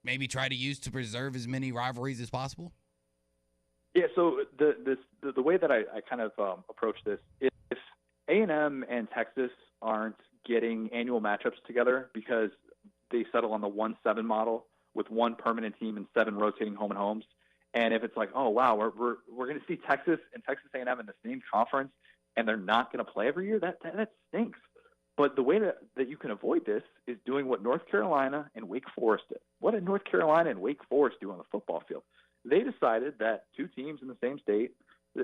maybe try to use to preserve as many rivalries as possible? Yeah, so the way that I kind of approach this, if A&M and Texas aren't getting annual matchups together because they settle on the 1-7 model with 1 permanent team and 7 rotating home and homes, and if it's like, oh wow, we're going to see Texas and Texas A&M in the same conference and they're not going to play every year, that stinks. But the way that you can avoid this is doing what North Carolina and Wake Forest did. What did North Carolina and Wake Forest do on the football field? They decided that 2 teams in the same state,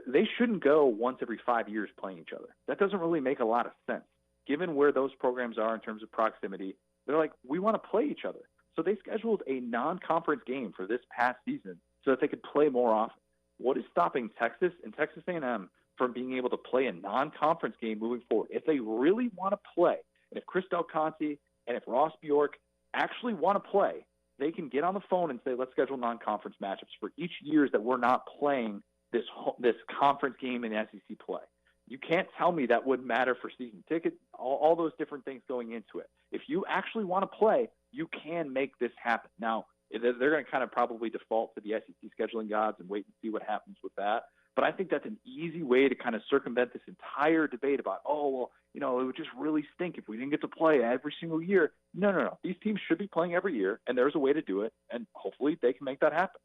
they shouldn't go once every 5 years playing each other. That doesn't really make a lot of sense. Given where those programs are in terms of proximity, they're like, we want to play each other. So they scheduled a non-conference game for this past season so that they could play more often. What is stopping Texas and Texas A&M from being able to play a non-conference game moving forward? If they really want to play, and if Chris Del Conte and if Ross Bjork actually want to play, they can get on the phone and say, let's schedule non-conference matchups for each year that we're not playing this conference game in SEC play. You can't tell me that wouldn't matter for season tickets, all those different things going into it. If you actually want to play, you can make this happen. Now, they're going to kind of probably default to the SEC scheduling gods and wait and see what happens with that. But I think that's an easy way to kind of circumvent this entire debate about, it would just really stink if we didn't get to play every single year. No. These teams should be playing every year, and there's a way to do it, and hopefully they can make that happen.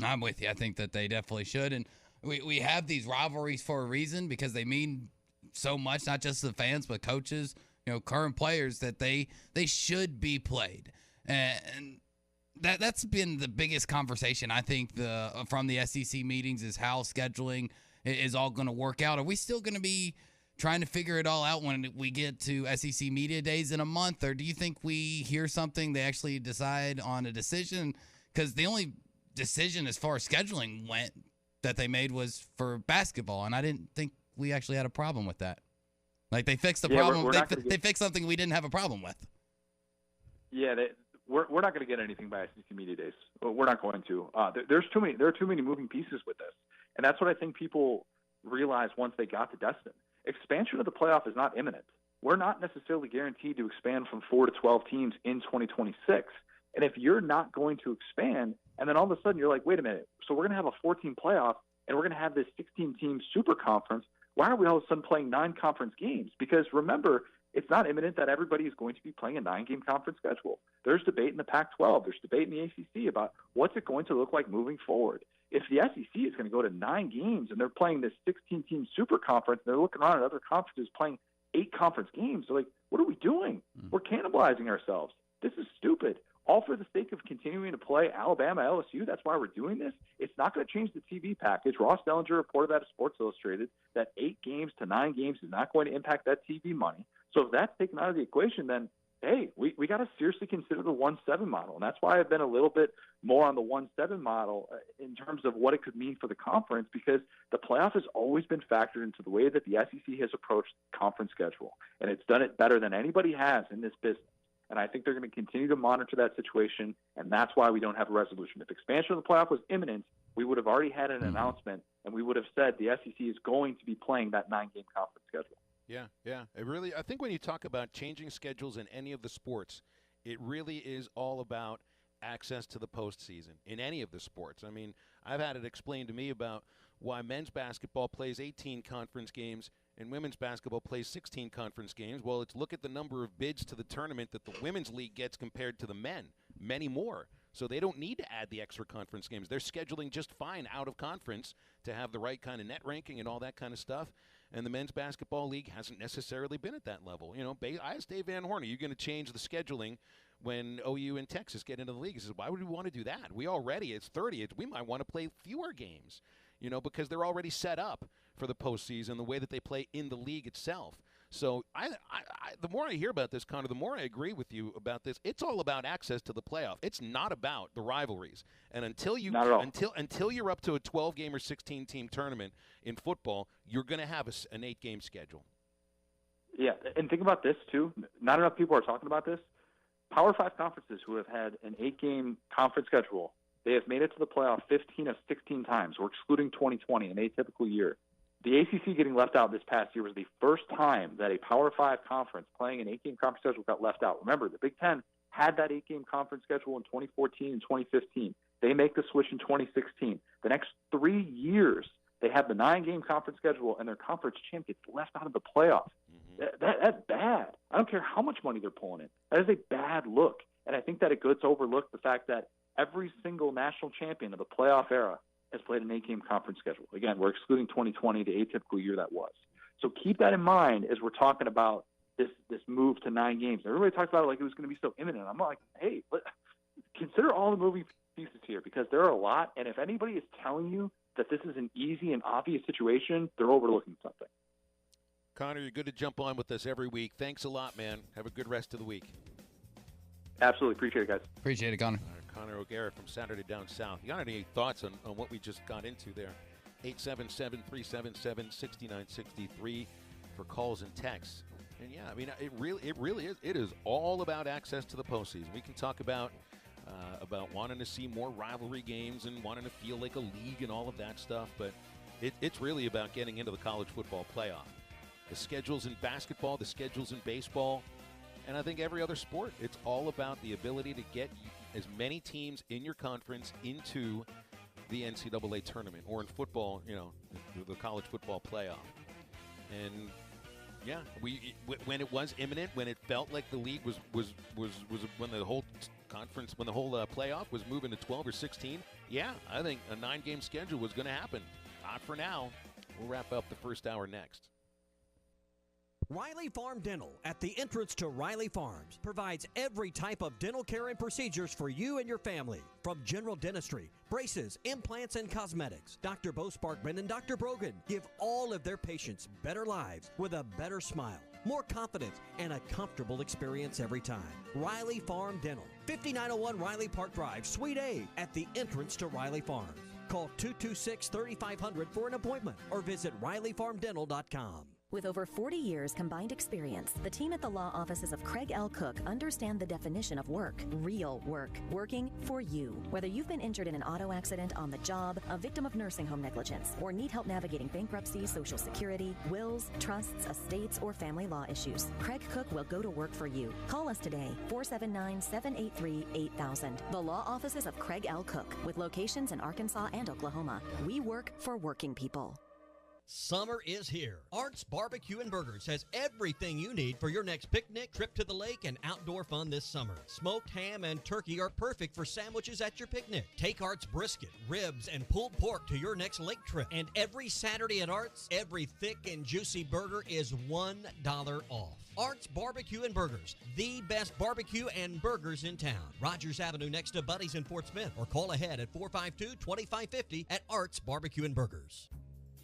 I'm with you. I think that they definitely should. And we have these rivalries for a reason because they mean so much, not just the fans, but coaches, current players, that they should be played. And that's been the biggest conversation, I think, from the SEC meetings is how scheduling is all going to work out. Are we still going to be trying to figure it all out when we get to SEC Media Days in a month? Or do you think we hear something, they actually decide on a decision? Because the only decision as far as scheduling went that they made was for basketball, and I didn't think we actually had a problem with that. Like, they fixed the problem. They fixed something we didn't have a problem with. Yeah, we're not going to get anything by SEC Media Days. We're not going to. There are too many moving pieces with this, and that's what I think people realized once they got to Destin. Expansion of the playoff is not imminent. We're not necessarily guaranteed to expand from 4 to 12 teams in 2026. And if you're not going to expand, and then all of a sudden you're like, wait a minute, so we're going to have a 14 playoff, and we're going to have this 16-team super conference, why are we all of a sudden playing 9 conference games? Because remember, it's not imminent that everybody is going to be playing a 9-game conference schedule. There's debate in the Pac-12. There's debate in the ACC about what's it going to look like moving forward. If the SEC is going to go to 9 games and they're playing this 16-team super conference, and they're looking around at other conferences playing 8 conference games, they're like, what are we doing? We're cannibalizing ourselves. This is stupid. All for the sake of continuing to play Alabama, LSU. That's why we're doing this. It's not going to change the TV package. Ross Dellinger reported that at Sports Illustrated, that 8 games to 9 games is not going to impact that TV money. So if that's taken out of the equation, then, hey, we got to seriously consider the 1-7 model. And that's why I've been a little bit more on the 1-7 model in terms of what it could mean for the conference, because the playoff has always been factored into the way that the SEC has approached the conference schedule. And it's done it better than anybody has in this business. And I think they're going to continue to monitor that situation, and that's why we don't have a resolution. If expansion of the playoff was imminent, we would have already had an announcement, and we would have said the SEC is going to be playing that 9-game conference schedule. Yeah. I think when you talk about changing schedules in any of the sports, it really is all about access to the postseason in any of the sports. I mean, I've had it explained to me about why men's basketball plays 18 conference games and women's basketball plays 16 conference games. Well, it's look at the number of bids to the tournament that the women's league gets compared to the men, many more. So they don't need to add the extra conference games. They're scheduling just fine out of conference to have the right kind of net ranking and all that kind of stuff. And the men's basketball league hasn't necessarily been at that level. I asked Dave Van Horn, are you going to change the scheduling when OU and Texas get into the league. He says, why would we want to do that? It's 30. We might want to play fewer games, because they're already set up for the postseason, the way that they play in the league itself. So the more I hear about this, Connor, the more I agree with you about this. It's all about access to the playoff. It's not about the rivalries. And until you're up to a 12-game or 16-team tournament in football, you're going to have an 8-game schedule. Yeah, and think about this, too. Not enough people are talking about this. Power 5 conferences who have had an 8-game conference schedule, they have made it to the playoff 15 of 16 times. We're excluding 2020, an atypical year. The ACC getting left out this past year was the first time that a Power 5 conference playing an 8-game conference schedule got left out. Remember, the Big Ten had that 8-game conference schedule in 2014 and 2015. They make the switch in 2016. The next 3 years, they have the 9-game conference schedule, and their conference champ gets left out of the playoff. That's bad. I don't care how much money they're pulling in. That is a bad look. And I think that it gets overlooked, the fact that every single national champion of the playoff era has played an 8-game conference schedule. Again, we're excluding 2020, the atypical year that was. So keep that in mind as we're talking about this move to 9 games. Everybody talks about it like it was going to be so imminent. I'm like, hey, consider all the moving pieces here, because there are a lot, and if anybody is telling you that this is an easy and obvious situation, they're overlooking something. Connor, you're good to jump on with us every week. Thanks a lot, man. Have a good rest of the week. Absolutely. Appreciate it, guys. Appreciate it, Connor. Connor O'Gara from Saturday Down South. You got any thoughts on what we just got into there? 877-377-6963 for calls and texts. And, yeah, I mean, it really is. It is all about access to the postseason. We can talk about wanting to see more rivalry games and wanting to feel like a league and all of that stuff, but it's really about getting into the college football playoff. The schedules in basketball, the schedules in baseball, and I think every other sport. It's all about the ability to get as many teams in your conference into the NCAA tournament, or in football, the college football playoff. And yeah, when it was imminent, when it felt like the league was when the whole conference, when the whole playoff was moving to 12 or 16. Yeah, I think a 9-game schedule was going to happen. Not for now. We'll wrap up the first hour next. Riley Farm Dental, at the entrance to Riley Farms, provides every type of dental care and procedures for you and your family. From general dentistry, braces, implants, and cosmetics, Dr. Bo Sparkman and Dr. Brogan give all of their patients better lives with a better smile, more confidence, and a comfortable experience every time. Riley Farm Dental, 5901 Riley Park Drive, Suite A, at the entrance to Riley Farms. Call 226-3500 for an appointment or visit RileyFarmDental.com. With over 40 years combined experience, the team at the law offices of Craig L. Cook understand the definition of work. Real work. Working for you. Whether you've been injured in an auto accident, on the job, a victim of nursing home negligence, or need help navigating bankruptcy, Social Security, wills, trusts, estates, or family law issues, Craig Cook will go to work for you. Call us today, 479-783-8000. The law offices of Craig L. Cook, with locations in Arkansas and Oklahoma. We work for working people. Summer is here. Art's Barbecue and Burgers has everything you need for your next picnic, trip to the lake, and outdoor fun this summer. Smoked ham and turkey are perfect for sandwiches at your picnic. Take Art's brisket, ribs, and pulled pork to your next lake trip. And every Saturday at Art's, every thick and juicy burger is $1 off. Art's Barbecue and Burgers, the best barbecue and burgers in town. Rogers Avenue next to Buddy's in Fort Smith, or call ahead at 452-2550 at Art's Barbecue and Burgers.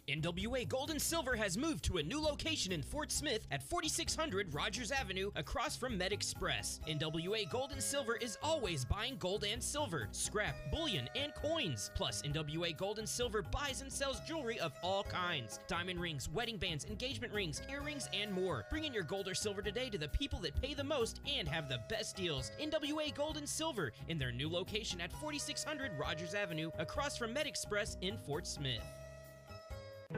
NWA Gold and Silver has moved to a new location in Fort Smith at 4600 Rogers Avenue, across from Med Express. NWA Gold and Silver is always buying gold and silver, scrap, bullion, and coins. Plus, NWA Gold and Silver buys and sells jewelry of all kinds. Diamond rings, wedding bands, engagement rings, earrings, and more. Bring in your gold or silver today to the people that pay the most and have the best deals. NWA Gold and Silver in their new location at 4600 Rogers Avenue, across from Med Express in Fort Smith.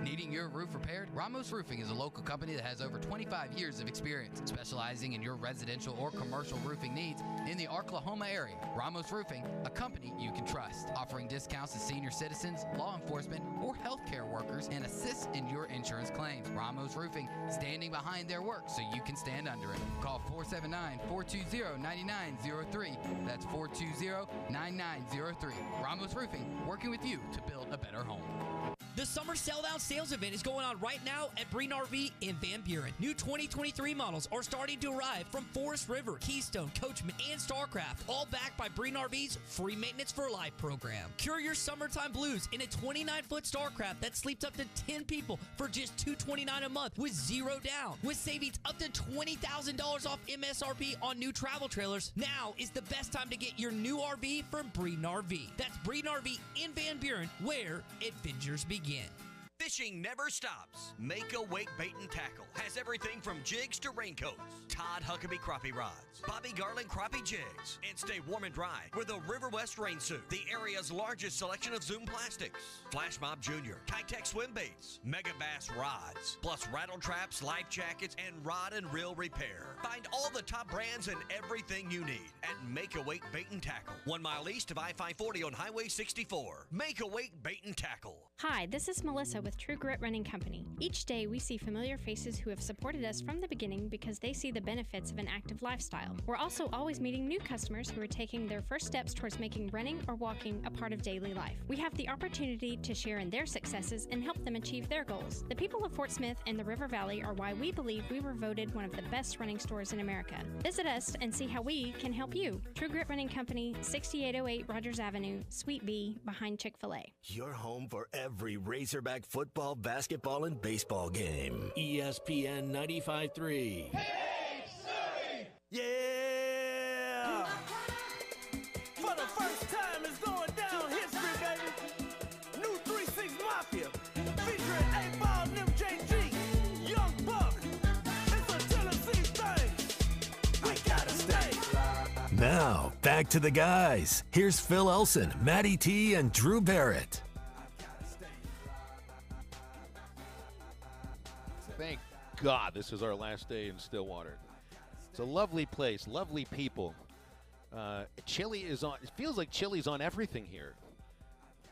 Needing your roof repaired? Ramos Roofing is a local company that has over 25 years of experience, specializing in your residential or commercial roofing needs in the Oklahoma area. Ramos Roofing, a company you can trust, offering discounts to senior citizens, law enforcement, or healthcare workers, and assists in your insurance claims. Ramos Roofing, standing behind their work so you can stand under it. Call 479-420-9903. That's 420-9903. Ramos Roofing, working with you to build a better home. The summer sell-down sales event is going on right now at Breen RV in Van Buren. New 2023 models are starting to arrive from Forest River, Keystone, Coachman, and StarCraft, all backed by Breen RV's free maintenance for life program. Cure your summertime blues in a 29-foot StarCraft that sleeps up to 10 people for just $229 a month with zero down. With savings up to $20,000 off MSRP on new travel trailers, now is the best time to get your new RV from Breeden RV. That's Breeden RV in Van Buren, where adventures begin. Fishing never stops. Make a Wake Bait and Tackle has everything from jigs to raincoats, Todd Huckabee crappie rods, Bobby Garland crappie jigs, and stay warm and dry with a River West rain suit, the area's largest selection of Zoom plastics, Flash Mob Jr., Kitech swim baits, Mega Bass rods, plus rattle traps, life jackets, and rod and reel repair. Find all the top brands and everything you need at Make a Wake Bait and Tackle, 1 mile east of I-540 on Highway 64. Make a Wake Bait and Tackle. Hi, this is Melissa with True Grit Running Company. Each day we see familiar faces who have supported us from the beginning because they see the benefits of an active lifestyle. We're also always meeting new customers who are taking their first steps towards making running or walking a part of daily life. We have the opportunity to share in their successes and help them achieve their goals. The people of Fort Smith and the River Valley are why we believe we were voted one of the best running stores in America. Visit us and see how we can help you. True Grit Running Company, 6808 Rogers Avenue, Suite B, behind Chick-fil-A. Your home for every Razorback football, basketball, and baseball game. ESPN 95.3. Yeah! For the first time, it's going down history, baby. New 3-6 Mafia, featuring 8-Ball and MJG, Young Buck. It's a Tennessee thing. We gotta stay. Now, back to the guys. Here's Phil Elson, Matty T, and Drew Barrett. Thank God this is our last day in Stillwater. It's a lovely place, lovely people. Chili is on, it feels like chili's on everything here.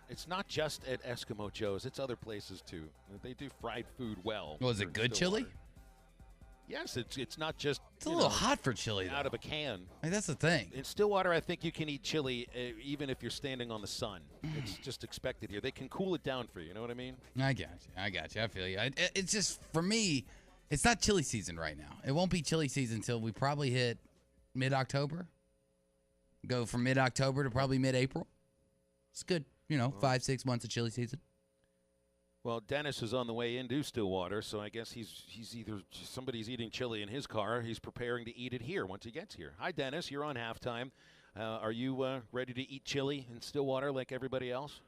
It's not just at Eskimo Joe's, it's other places too. They do fried food well. Was it good chili? Yes, it's not just. It's a little hot for chili, out of a can. Like, that's the thing. In Stillwater, I think you can eat chili even if you're standing on the sun. It's just expected here. They can cool it down for you. You know what I mean? I got you. I feel you. It's just, for me, it's not chili season right now. It won't be chili season until we probably hit mid-October. Go from mid-October to probably mid-April. It's good, 5-6 months of chili season. Well, Dennis is on the way into Stillwater, so I guess he's either somebody's eating chili in his car. He's preparing to eat it here once he gets here. Hi, Dennis. You're on halftime. Are you ready to eat chili in Stillwater like everybody else?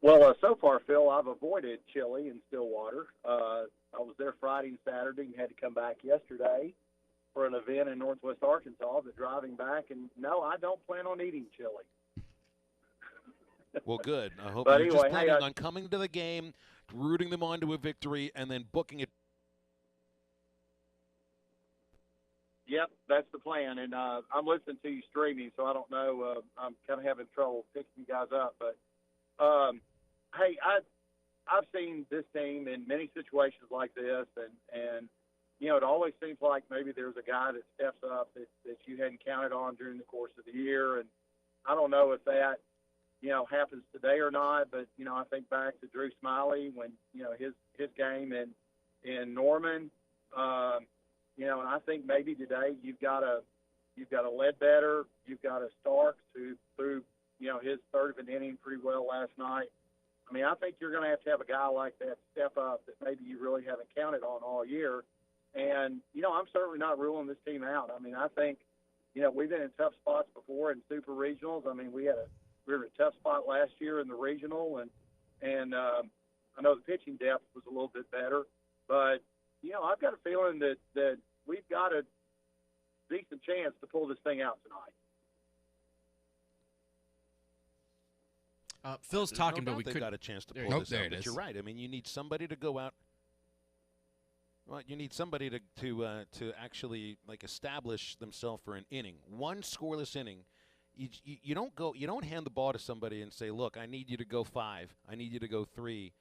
Well, so far, Phil, I've avoided chili in Stillwater. I was there Friday and Saturday and had to come back yesterday for an event in Northwest Arkansas. But driving back, and no, I don't plan on eating chili. Well, good. I hope But you're anyway, just planning on coming to the game, rooting them on to a victory, and then booking it. Yep, that's the plan. And I'm listening to you streaming, so I don't know. I'm kind of having trouble picking you guys up. But, hey, I've seen this team in many situations like this, and it always seems like maybe there's a guy that steps up that you hadn't counted on during the course of the year. And I don't know if that happens today or not, but, I think back to Drew Smiley when, his game in Norman, and I think maybe today you've got a Ledbetter, you've got a Starks who threw, his third of an inning pretty well last night. I mean, I think you're going to have a guy like that step up that maybe you really haven't counted on all year. And, I'm certainly not ruling this team out. I mean, I think, we've been in tough spots before in super regionals. I mean, we were in a tough spot last year in the regional, and I know the pitching depth was a little bit better, but I've got a feeling that we've got a decent chance to pull this thing out tonight. Phil's There's talking, no but we doubt could. they've got a chance to There pull you this go. out. There it But is. you're right. I mean, you need somebody to go out. Well, you need somebody to actually establish themselves for an inning. One scoreless inning. You don't hand the ball to somebody and say, look, I need you to go 5. I need you to go 3.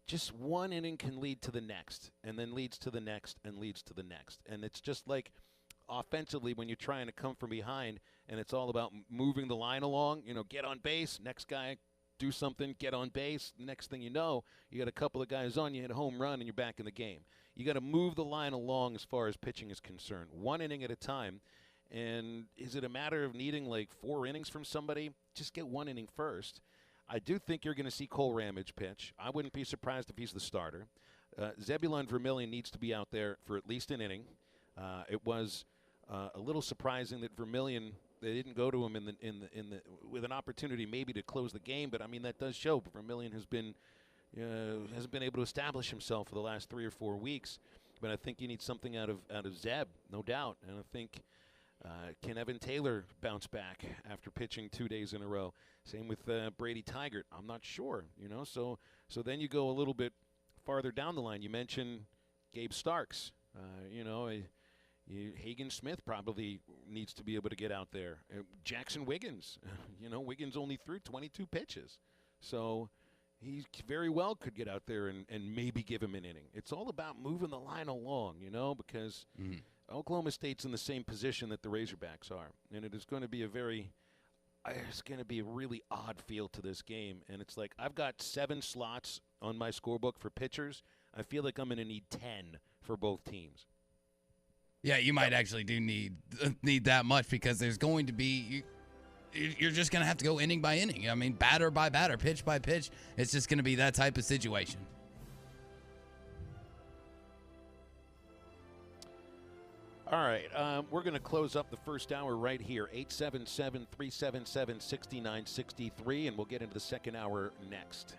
Just one inning can lead to the next, and then leads to the next, and leads to the next. And it's just like offensively when you're trying to come from behind, and it's all about moving the line along. Get on base, next guy do something, get on base. Next thing you know, you got a couple of guys on, you hit a home run, and you're back in the game. You got to move the line along as far as pitching is concerned, 1 inning at a time. And is it a matter of needing like 4 innings from somebody? Just get 1 inning first. I do think you're going to see Cole Ramage pitch. I wouldn't be surprised if he's the starter. Zebulon Vermillion needs to be out there for at least an inning. It was a little surprising that Vermillion, they didn't go to him with an opportunity maybe to close the game, but I mean that does show. Vermillion hasn't been able to establish himself for the last 3 or 4 weeks. But I think you need something out of Zeb, no doubt. And I think can Evan Taylor bounce back after pitching 2 days in a row? Same with Brady Tigert. I'm not sure. So then you go a little bit farther down the line. You mentioned Gabe Starks. Hagen Smith probably needs to be able to get out there. Jackson Wiggins, Wiggins only threw 22 pitches. So he very well could get out there and maybe give him an inning. It's all about moving the line along, because Oklahoma State's in the same position that the Razorbacks are. And it is going to be a really odd feel to this game. And it's like I've got 7 slots on my scorebook for pitchers. I feel like I'm going to need 10 for both teams. Yeah, you might actually do need that much because there's going to be you're just going to have to go inning by inning. I mean, batter by batter, pitch by pitch. It's just going to be that type of situation. All right, we're going to close up the first hour right here, 877-377-6963, and we'll get into the second hour next.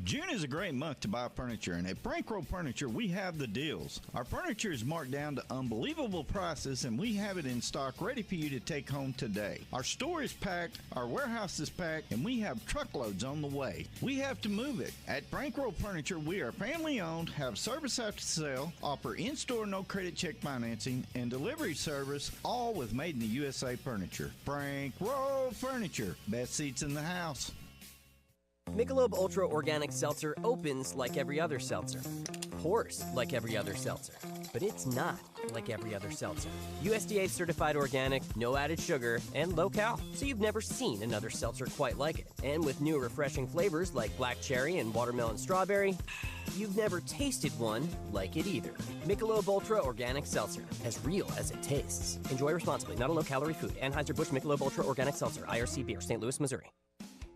June is a great month to buy furniture, and at Bankroll Furniture, we have the deals. Our furniture is marked down to unbelievable prices, and we have it in stock ready for you to take home today. Our store is packed, our warehouse is packed, and we have truckloads on the way. We have to move it. At Bankroll Furniture, we are family-owned, have service after sale, offer in-store no-credit check financing, and delivery service, all with made-in-the-USA furniture. Bankroll Furniture, best seats in the house. Michelob Ultra Organic Seltzer opens like every other seltzer, pours like every other seltzer, but it's not like every other seltzer. USDA certified organic, no added sugar, and low cal, so you've never seen another seltzer quite like it. And with new refreshing flavors like black cherry and watermelon strawberry, you've never tasted one like it either. Michelob Ultra Organic Seltzer, as real as it tastes. Enjoy responsibly, not a low-calorie food. Anheuser-Busch Michelob Ultra Organic Seltzer, IRC Beer, St. Louis, Missouri.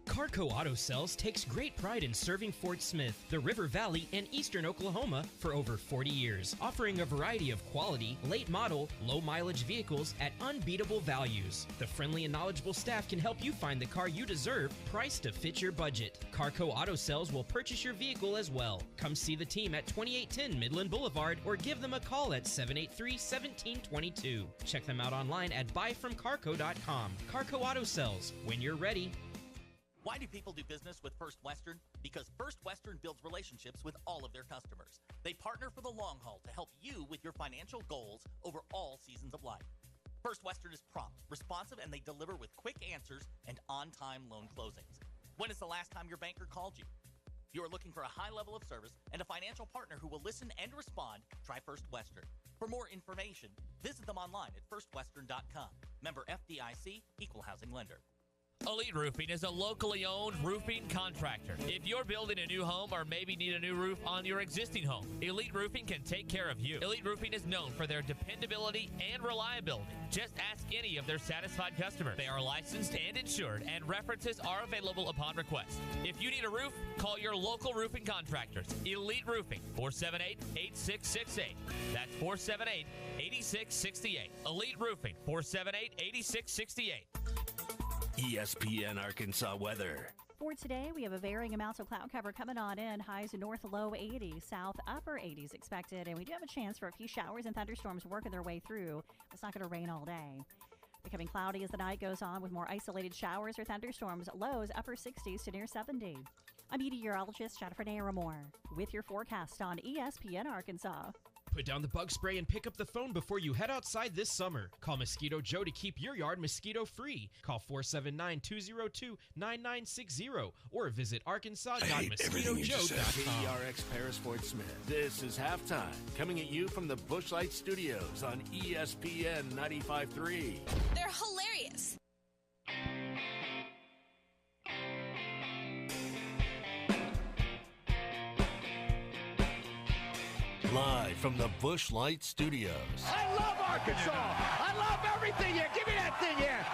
Carco Auto Sales takes great pride in serving Fort Smith, the River Valley, and eastern Oklahoma for over 40 years, offering a variety of quality, late model, low mileage vehicles at unbeatable values. The friendly and knowledgeable staff can help you find the car you deserve, priced to fit your budget. Carco Auto Sales will purchase your vehicle as well. Come see the team at 2810 Midland Boulevard or give them a call at 783-1722. Check them out online at buyfromcarco.com. Carco Auto Sales, when you're ready. Why do people do business with First Western? Because First Western builds relationships with all of their customers. They partner for the long haul to help you with your financial goals over all seasons of life. First Western is prompt, responsive, and they deliver with quick answers and on-time loan closings. When is the last time your banker called you? If you are looking for a high level of service and a financial partner who will listen and respond, try First Western. For more information, visit them online at firstwestern.com. Member FDIC, Equal Housing Lender. Elite Roofing is a locally owned roofing contractor. If you're building a new home or maybe need a new roof on your existing home, Elite Roofing can take care of you. Elite Roofing is known for their dependability and reliability. Just ask any of their satisfied customers. They are licensed and insured, and references are available upon request. If you need a roof, call your local roofing contractors. Elite Roofing, 478-8668. That's 478-8668. Elite Roofing, 478-8668. ESPN Arkansas weather. For today, we have a varying amounts of cloud cover coming on in. Highs north low 80s, south upper 80s expected. And we do have a chance for a few showers and thunderstorms working their way through. It's not going to rain all day. Becoming cloudy as the night goes on with more isolated showers or thunderstorms. Lows upper 60s to near 70. I'm meteorologist Jennifer Naramore with your forecast on ESPN Arkansas. Put down the bug spray and pick up the phone before you head outside this summer. Call Mosquito Joe to keep your yard mosquito-free. Call 479-202-9960 or visit arkansas.mosquitojoe.com. KDRX Paris Fort Smith. This is Halftime, coming at you from the Bushlight Studios on ESPN 95.3. They're hilarious. Live from the Bushlight Studios. I love Arkansas. I love everything here. Give me that thing here.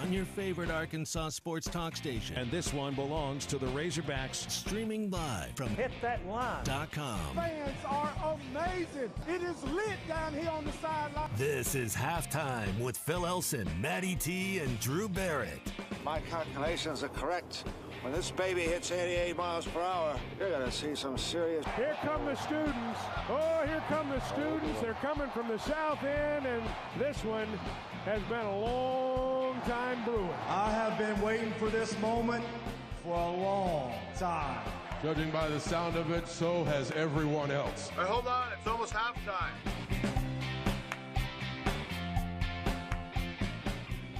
On your favorite Arkansas sports talk station. And this one belongs to the Razorbacks. Streaming live from .com. Fans are amazing. It is lit down here on the sideline. This is Halftime with Phil Elson, Matty T, and Drew Barrett. My calculations are correct. When this baby hits 88 miles per hour, you're going to see some serious... Here come the students. Oh, here come the students. They're coming from the south end, and this one has been a long time brewing. I have been waiting for this moment for a long time. Judging by the sound of it, so has everyone else. Hey, hold on. It's almost halftime.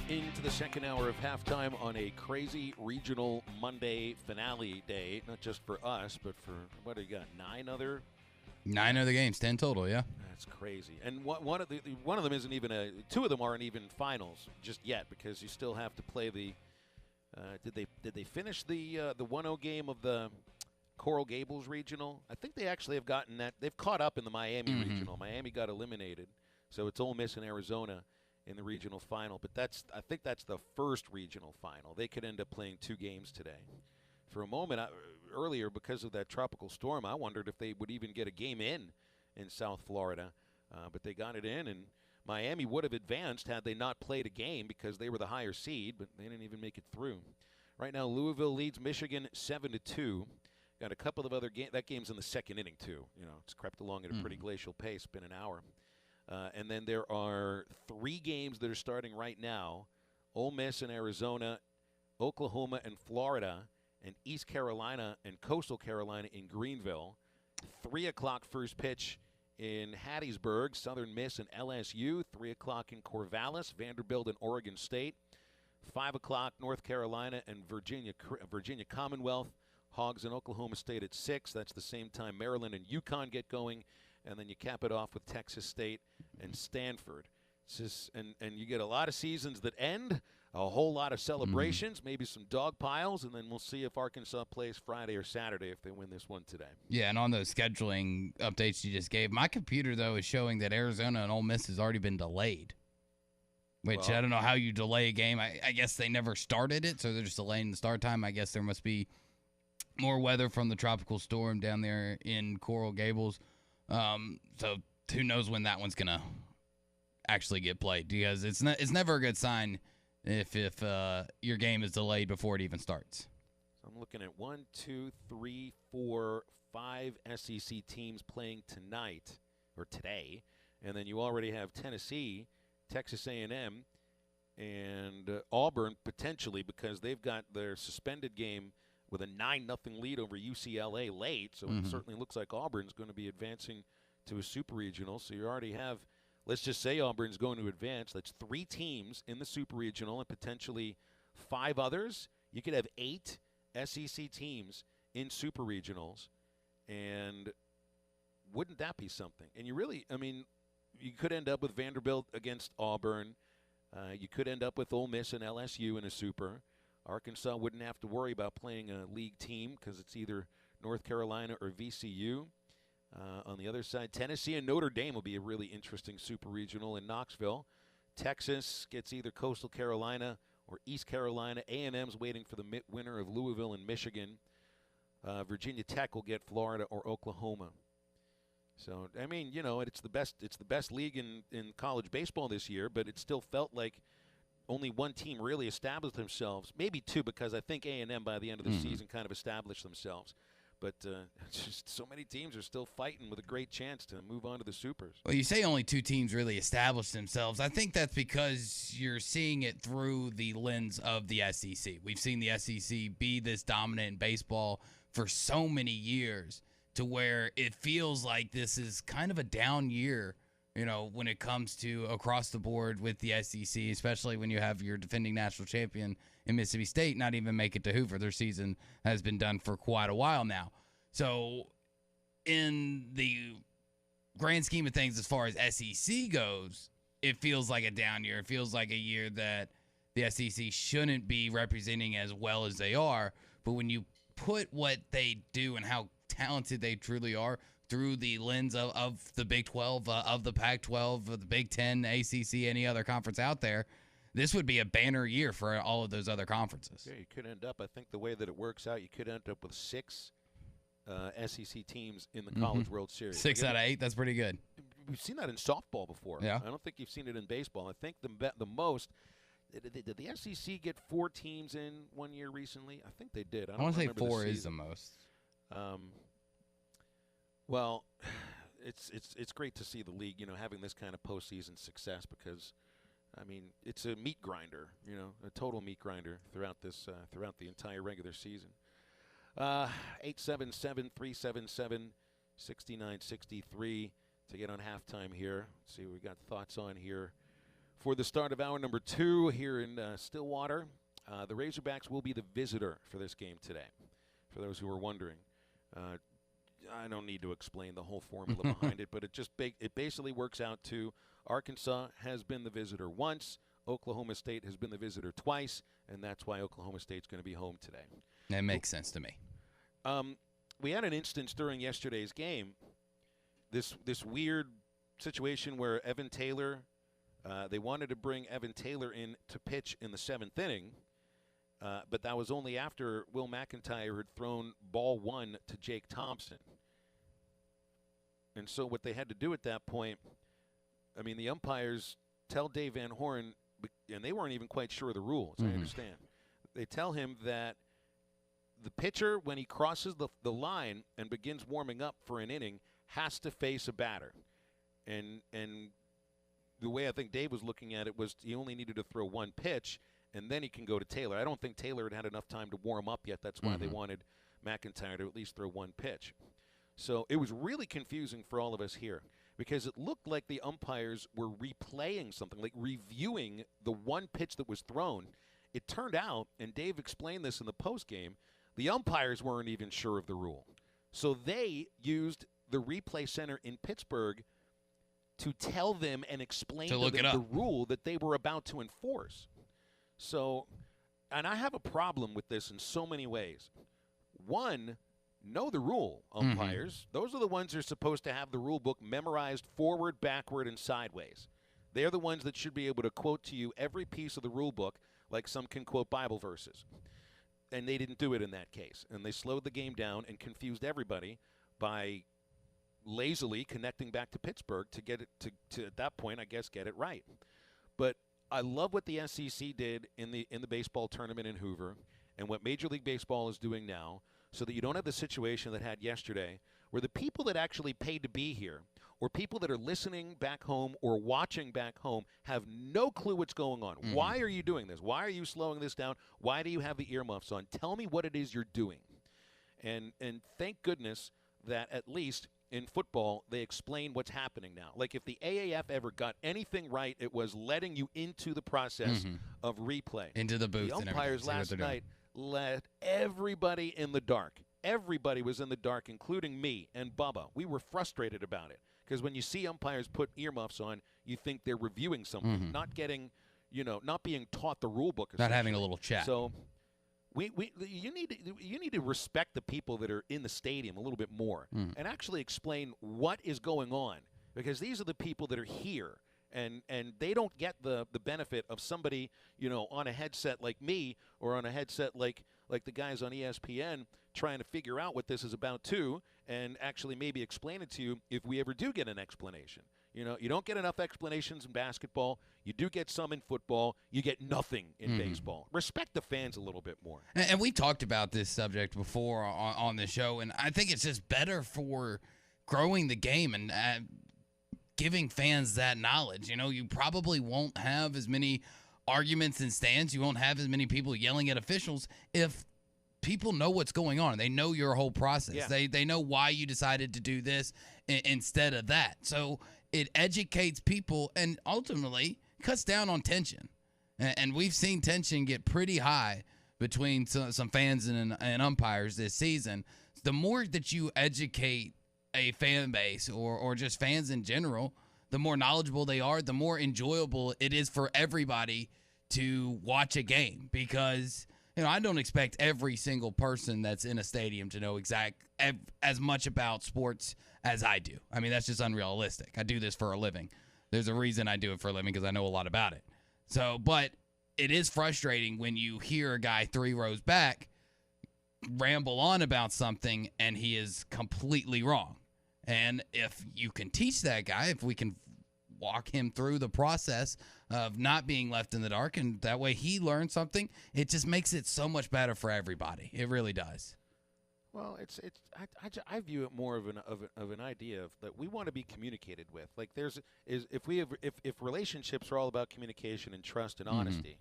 Into the second hour of halftime on a crazy regional Monday finale day, not just for us, but for, what do you got, 9 other games, 10 total, yeah. That's crazy. And one of them isn't even two of them aren't even finals just yet, because you still have to play the did they finish the 1-0 game of the Coral Gables regional? I think they actually have gotten that. They've caught up in the Miami regional. Miami got eliminated, so it's Ole Miss and Arizona in the regional final, but I think that's the first regional final. They could end up playing 2 games today. For a moment earlier, because of that tropical storm, I wondered if they would even get a game in South Florida, but they got it in, and Miami would have advanced had they not played a game because they were the higher seed, but they didn't even make it through. Right now, Louisville leads Michigan 7-2. Got a couple of other games. That game's in the second inning, too. You know, it's crept along at a pretty glacial pace. Been an hour. And then there are 3 games that are starting right now. Ole Miss and Arizona, Oklahoma and Florida, and East Carolina and Coastal Carolina in Greenville. 3 o'clock first pitch in Hattiesburg, Southern Miss and LSU. 3 o'clock in Corvallis, Vanderbilt and Oregon State. 5 o'clock North Carolina and Virginia Commonwealth. Hogs and Oklahoma State at 6. That's the same time Maryland and UConn get going. And then you cap it off with Texas State and Stanford. It's just, and you get a lot of seasons that end, a whole lot of celebrations, maybe some dog piles, and then we'll see if Arkansas plays Friday or Saturday if they win this one today. Yeah, and on those scheduling updates you just gave, my computer, though, is showing that Arizona and Ole Miss has already been delayed, which I don't know how you delay a game. I guess they never started it, so they're just delaying the start time. I guess there must be more weather from the tropical storm down there in Coral Gables. So who knows when that one's gonna actually get played, because it's never a good sign if your game is delayed before it even starts. So I'm looking at 1, 2, 3, 4, 5 SEC teams playing tonight or today, and then you already have Tennessee, Texas A&M, and Auburn potentially, because they've got their suspended game with a 9-0 lead over UCLA late, so it certainly looks like Auburn's going to be advancing to a super regional. So you already have, let's just say Auburn's going to advance. That's 3 teams in the super regional and potentially 5 others. You could have 8 SEC teams in super regionals, and wouldn't that be something? And you really, I mean, you could end up with Vanderbilt against Auburn. You could end up with Ole Miss and LSU in a super. Arkansas wouldn't have to worry about playing a league team because it's either North Carolina or VCU. On the other side, Tennessee and Notre Dame will be a really interesting super regional in Knoxville. Texas gets either Coastal Carolina or East Carolina. A&M's waiting for the winner of Louisville and Michigan. Virginia Tech will get Florida or Oklahoma. So, I mean, you know, it's the best league in college baseball this year, but it still felt like only one team really established themselves. Maybe 2, because I think A&M by the end of the season kind of established themselves. But just so many teams are still fighting with a great chance to move on to the Supers. Well, you say only 2 teams really established themselves. I think that's because you're seeing it through the lens of the SEC. We've seen the SEC be this dominant in baseball for so many years to where it feels like this is kind of a down year, when it comes to across the board with the SEC, especially when you have your defending national champion in Mississippi State not even make it to Hoover. Their season has been done for quite a while now. So in the grand scheme of things, as far as SEC goes, it feels like a down year. It feels like a year that the SEC shouldn't be representing as well as they are. But when you put what they do and how talented they truly are through the lens of the Big 12, of the Pac-12, of the Big 10, ACC, any other conference out there, this would be a banner year for all of those other conferences. Yeah, you could end up, I think the way that it works out, you could end up with 6 SEC teams in the College World Series. 6 out of 8, that's pretty good. We've seen that in softball before. Yeah. I don't think you've seen it in baseball. I think the most – did the SEC get 4 teams in one year recently? I think they did. I want to say 4 is the most. Well, it's great to see the league, having this kind of postseason success because, I mean, it's a meat grinder, a total meat grinder throughout the entire regular season. 877-377-6963 to get on halftime here. Let's see what we got thoughts on here for the start of hour number 2 here in Stillwater. The Razorbacks will be the visitor for this game today, for those who are wondering. I don't need to explain the whole formula behind it, but it basically works out to Arkansas has been the visitor once, Oklahoma State has been the visitor twice, and that's why Oklahoma State's going to be home today. That makes sense to me. We had an instance during yesterday's game, this weird situation where Evan Taylor, they wanted to bring Evan Taylor in to pitch in the 7th inning, but that was only after Will McIntyre had thrown ball 1 to Jake Thompson. And so what they had to do at that point, I mean, the umpires tell Dave Van Horn, and they weren't even quite sure of the rules, I understand. They tell him that the pitcher, when he crosses the line and begins warming up for an inning, has to face a batter. And the way I think Dave was looking at it was he only needed to throw 1 pitch, and then he can go to Taylor. I don't think Taylor had enough time to warm up yet. That's why they wanted McIntyre to at least throw 1 pitch. So it was really confusing for all of us here because it looked like the umpires were replaying something, like reviewing the 1 pitch that was thrown. It turned out, and Dave explained this in the postgame, the umpires weren't even sure of the rule. So they used the replay center in Pittsburgh to tell them and explain to them the rule that they were about to enforce. So, and I have a problem with this in so many ways. One, know the rule, umpires. Those are the ones who are supposed to have the rule book memorized forward, backward, and sideways. They're the ones that should be able to quote to you every piece of the rule book like some can quote Bible verses. And they didn't do it in that case. And they slowed the game down and confused everybody by lazily connecting back to Pittsburgh to get it to at that point, I guess, get it right. But I love what the SEC did in the baseball tournament in Hoover and what Major League Baseball is doing now so that you don't have the situation that had yesterday where the people that actually paid to be here or people that are listening back home or watching back home have no clue what's going on. Why are you doing this? Why are you slowing this down? Why do you have the earmuffs on? Tell me what it is you're doing. And thank goodness that at least in football, they explain what's happening now. Like if the AAF ever got anything right, it was letting you into the process of replay. Into the booth. The umpires last night let everybody in the dark. Everybody was in the dark, including me and Bubba. We were frustrated about it because when you see umpires put earmuffs on, you think they're reviewing something, not getting, not being taught the rule book. Not having a little chat. So you need to respect the people that are in the stadium a little bit more and actually explain what is going on because these are the people that are here and they don't get the benefit of somebody on a headset like me or on a headset like the guys on ESPN trying to figure out what this is about too and actually maybe explain it to you if we ever do get an explanation. You don't get enough explanations in basketball. You do get some in football. You get nothing in baseball. Respect the fans a little bit more. And we talked about this subject before on the show, and I think it's just better for growing the game and giving fans that knowledge. You probably won't have as many arguments in stands. You won't have as many people yelling at officials if people know what's going on. They know your whole process. Yeah. They know why you decided to do this instead of that. So it educates people and ultimately cuts down on tension. And we've seen tension get pretty high between some fans and umpires this season. The more that you educate a fan base or just fans in general, the more knowledgeable they are, the more enjoyable it is for everybody to watch a game. Because, I don't expect every single person that's in a stadium to know as much about sports as I do. I mean, that's just unrealistic. I do this for a living. There's a reason I do it for a living, because I know a lot about it. So, but it is frustrating when you hear a guy 3 rows back ramble on about something and he is completely wrong. And if you can teach that guy, if we can walk him through the process of not being left in the dark, and that way he learns something, it just makes it so much better for everybody. It really does. Well, I view it more of an idea of that we want to be communicated with. Like if relationships are all about communication and trust and honesty,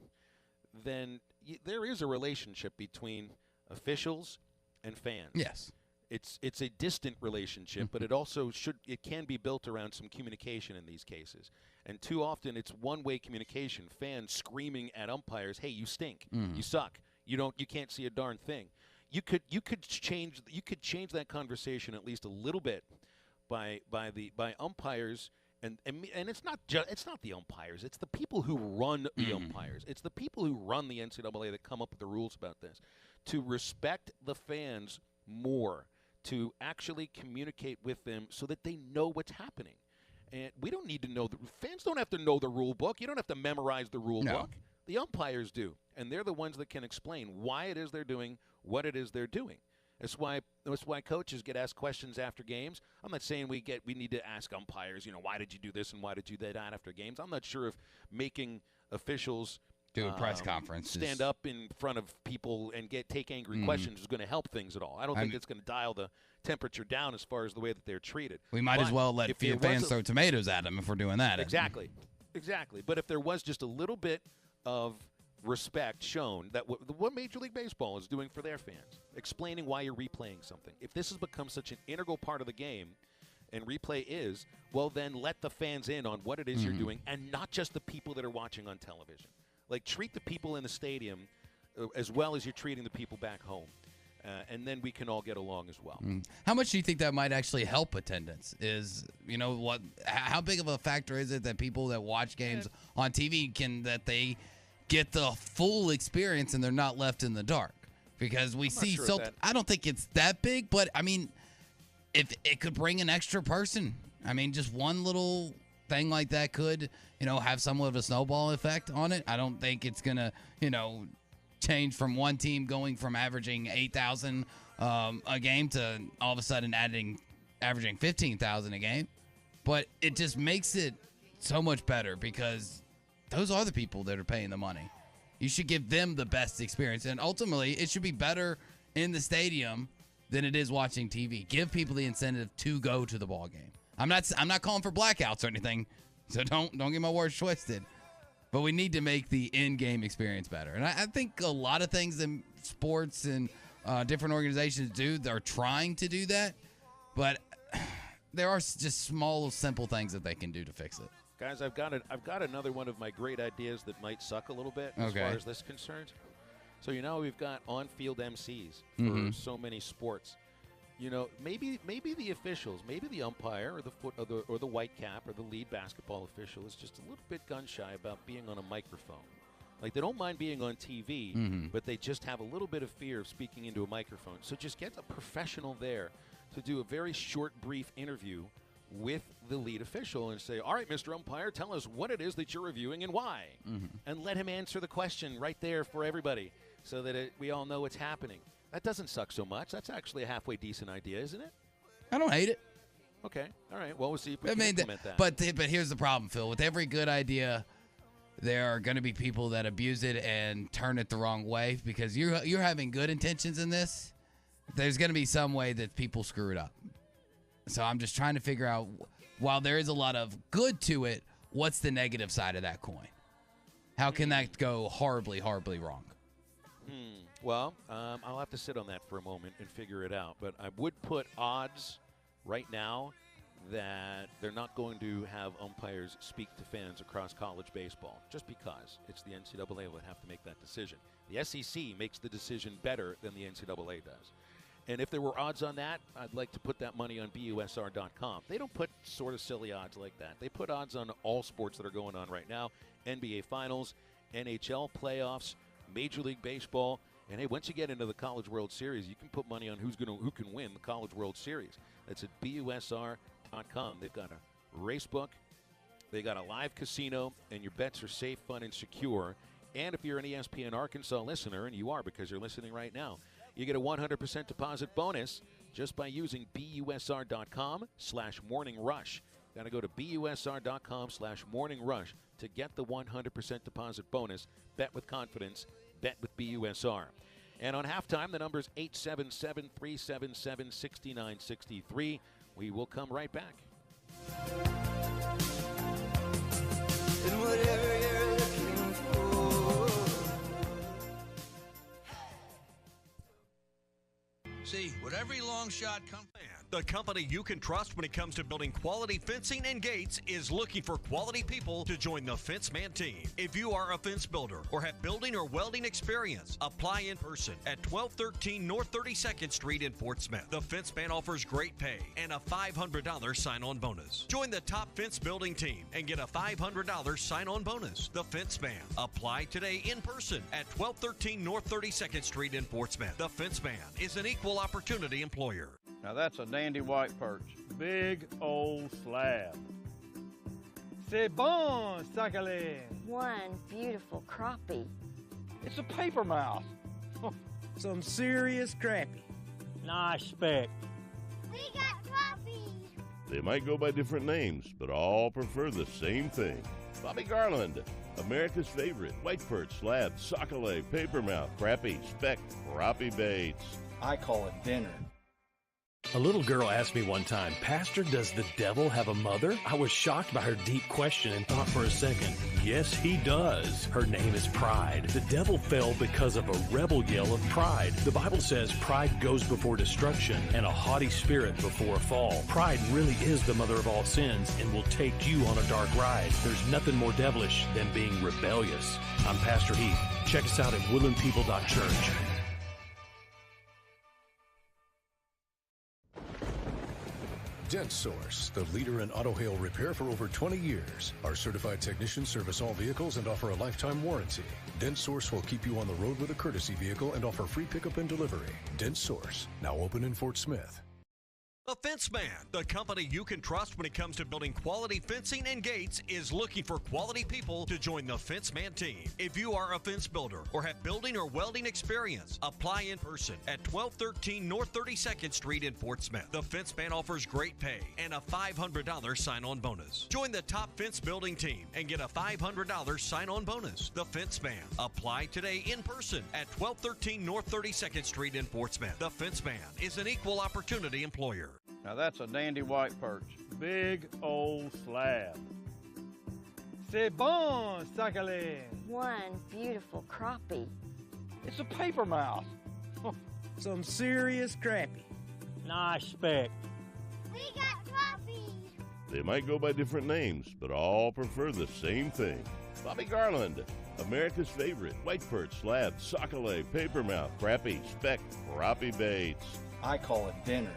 then there is a relationship between officials and fans. Yes. It's a distant relationship, but it also can be built around some communication in these cases. And too often it's one-way communication, fans screaming at umpires, "Hey, you stink. You suck. You can't see a darn thing." You could change that conversation at least a little bit by umpires and it's not the umpires, it's the people who run the umpires. It's the people who run the NCAA that come up with the rules about this, to respect the fans more, to actually communicate with them so that they know what's happening. And we don't need to know fans don't have to know the rule book. You don't have to memorize the rule book. The umpires do, and they're the ones that can explain why it is they're doing what it is they're doing. That's why coaches get asked questions after games. I'm not saying we need to ask umpires, why did you do this and why did you do that after games. I'm not sure if making officials do a press conference, stand up in front of people and take angry questions is going to help things at all. I don't think it's going to dial the temperature down as far as the way that they're treated. We might as well let fans throw tomatoes at them if we're doing that. Exactly. But if there was just a little bit of respect shown that what Major League Baseball is doing for their fans, explaining why you're replaying something. If this has become such an integral part of the game, and replay is, well, then let the fans in on what it is you're doing, and not just the people that are watching on television. Like, treat the people in the stadium as well as you're treating the people back home. And then we can all get along as well. How much do you think that might actually help attendance? How big of a factor is it that people that watch games on TV that they get the full experience and they're not left in the dark? Because I don't think it's that big, but I mean, if it could bring an extra person, I mean, just one little thing like that could, have somewhat of a snowball effect on it. I don't think it's gonna, change from one team going from averaging 8,000 a game to all of a sudden averaging 15,000 a game. But it just makes it so much better because those are the people that are paying the money. You should give them the best experience, and ultimately it should be better in the stadium than it is watching TV. Give people the incentive to go to the ball game. I'm not calling for blackouts or anything, so don't get my words twisted. But we need to make the in-game experience better. And I think a lot of things in sports and different organizations are trying to do that. But there are just small, simple things that they can do to fix it. Guys, I've got another one of my great ideas that might suck a little bit as far as this is concerned. So, we've got on-field MCs for so many sports. Maybe the officials, maybe the umpire or the white cap or the lead basketball official is just a little bit gun-shy about being on a microphone. Like, they don't mind being on TV, but they just have a little bit of fear of speaking into a microphone. So just get a professional there to do a very short, brief interview with the lead official and say, all right, Mr. Umpire, tell us what it is that you're reviewing and why. And let him answer the question right there for everybody so that we all know what's happening. That doesn't suck so much. That's actually a halfway decent idea, isn't it? I don't hate it. Okay. All right. Well, we'll see if we can implement that. But here's the problem, Phil. With every good idea, there are going to be people that abuse it and turn it the wrong way because you're having good intentions in this. There's going to be some way that people screw it up. So I'm just trying to figure out, while there is a lot of good to it, what's the negative side of that coin? How can that go horribly, horribly wrong? Well, I'll have to sit on that for a moment and figure it out. But I would put odds right now that they're not going to have umpires speak to fans across college baseball, just because it's the NCAA that have to make that decision. The SEC makes the decision better than the NCAA does. And if there were odds on that, I'd like to put that money on BUSR.com. They don't put sort of silly odds like that. They put odds on all sports that are going on right now, NBA Finals, NHL playoffs, Major League Baseball. And, hey, once you get into the College World Series, you can put money on who can win the College World Series. That's at BUSR.com. They've got a race book. They got a live casino, and your bets are safe, fun, and secure. And if you're an ESPN Arkansas listener, and you are because you're listening right now, you get a 100% deposit bonus just by using BUSR.com/morningrush. Got to go to BUSR.com/morningrush to get the 100% deposit bonus. Bet with confidence. Bet with BUSR. And on halftime, the number's 877-377-6963. We will come right back. And whatever you're looking for. See, what every long shot comes. The company you can trust when it comes to building quality fencing and gates is looking for quality people to join the Fence Man team. If you are a fence builder or have building or welding experience, apply in person at 1213 North 32nd Street in Fort Smith. The Fence Man offers great pay and a $500 sign-on bonus. Join the top fence building team and get a $500 sign-on bonus. The Fence Man. Apply today in person at 1213 North 32nd Street in Fort Smith. The Fence Man is an equal opportunity employer. Now that's a dandy white perch. Big old slab. C'est bon, sacalé. One beautiful crappie. It's a paper mouse. Some serious crappie. Nice speck. We got crappies. They might go by different names, but all prefer the same thing. Bobby Garland, America's favorite. White perch, slab, sockeye, papermouth, crappie, speck, crappie baits. I call it dinner. A little girl asked me one time, "Pastor, does the devil have a mother?" I was shocked by her deep question and thought for a second, yes, he does. Her name is pride. The devil fell because of a rebel yell of pride. The Bible says pride goes before destruction and a haughty spirit before a fall. Pride really is the mother of all sins and will take you on a dark ride. There's nothing more devilish than being rebellious. I'm Pastor Heath. Check us out at woodlandpeople.church. Dent Source, the leader in auto hail repair for over 20 years. Our certified technicians service all vehicles and offer a lifetime warranty. Dent Source will keep you on the road with a courtesy vehicle and offer free pickup and delivery. Dent Source, now open in Fort Smith. The Fence Man, the company you can trust when it comes to building quality fencing and gates, is looking for quality people to join the Fence Man team. If you are a fence builder or have building or welding experience, apply in person at 1213 North 32nd Street in Fort Smith. The Fence Man offers great pay and a $500 sign-on bonus. Join the top fence building team and get a $500 sign-on bonus. The Fence Man. Apply today in person at 1213 North 32nd Street in Fort Smith. The Fence Man is an equal opportunity employer. Now that's a dandy white perch. Big old slab. C'est bon, sacalé. One beautiful crappie. It's a paper mouse. Some serious crappie. Nice speck. We got crappies. They might go by different names, but all prefer the same thing. Bobby Garland, America's favorite. White perch, slab, sockeye, papermouth, crappie, speck, crappie baits. I call it dinner.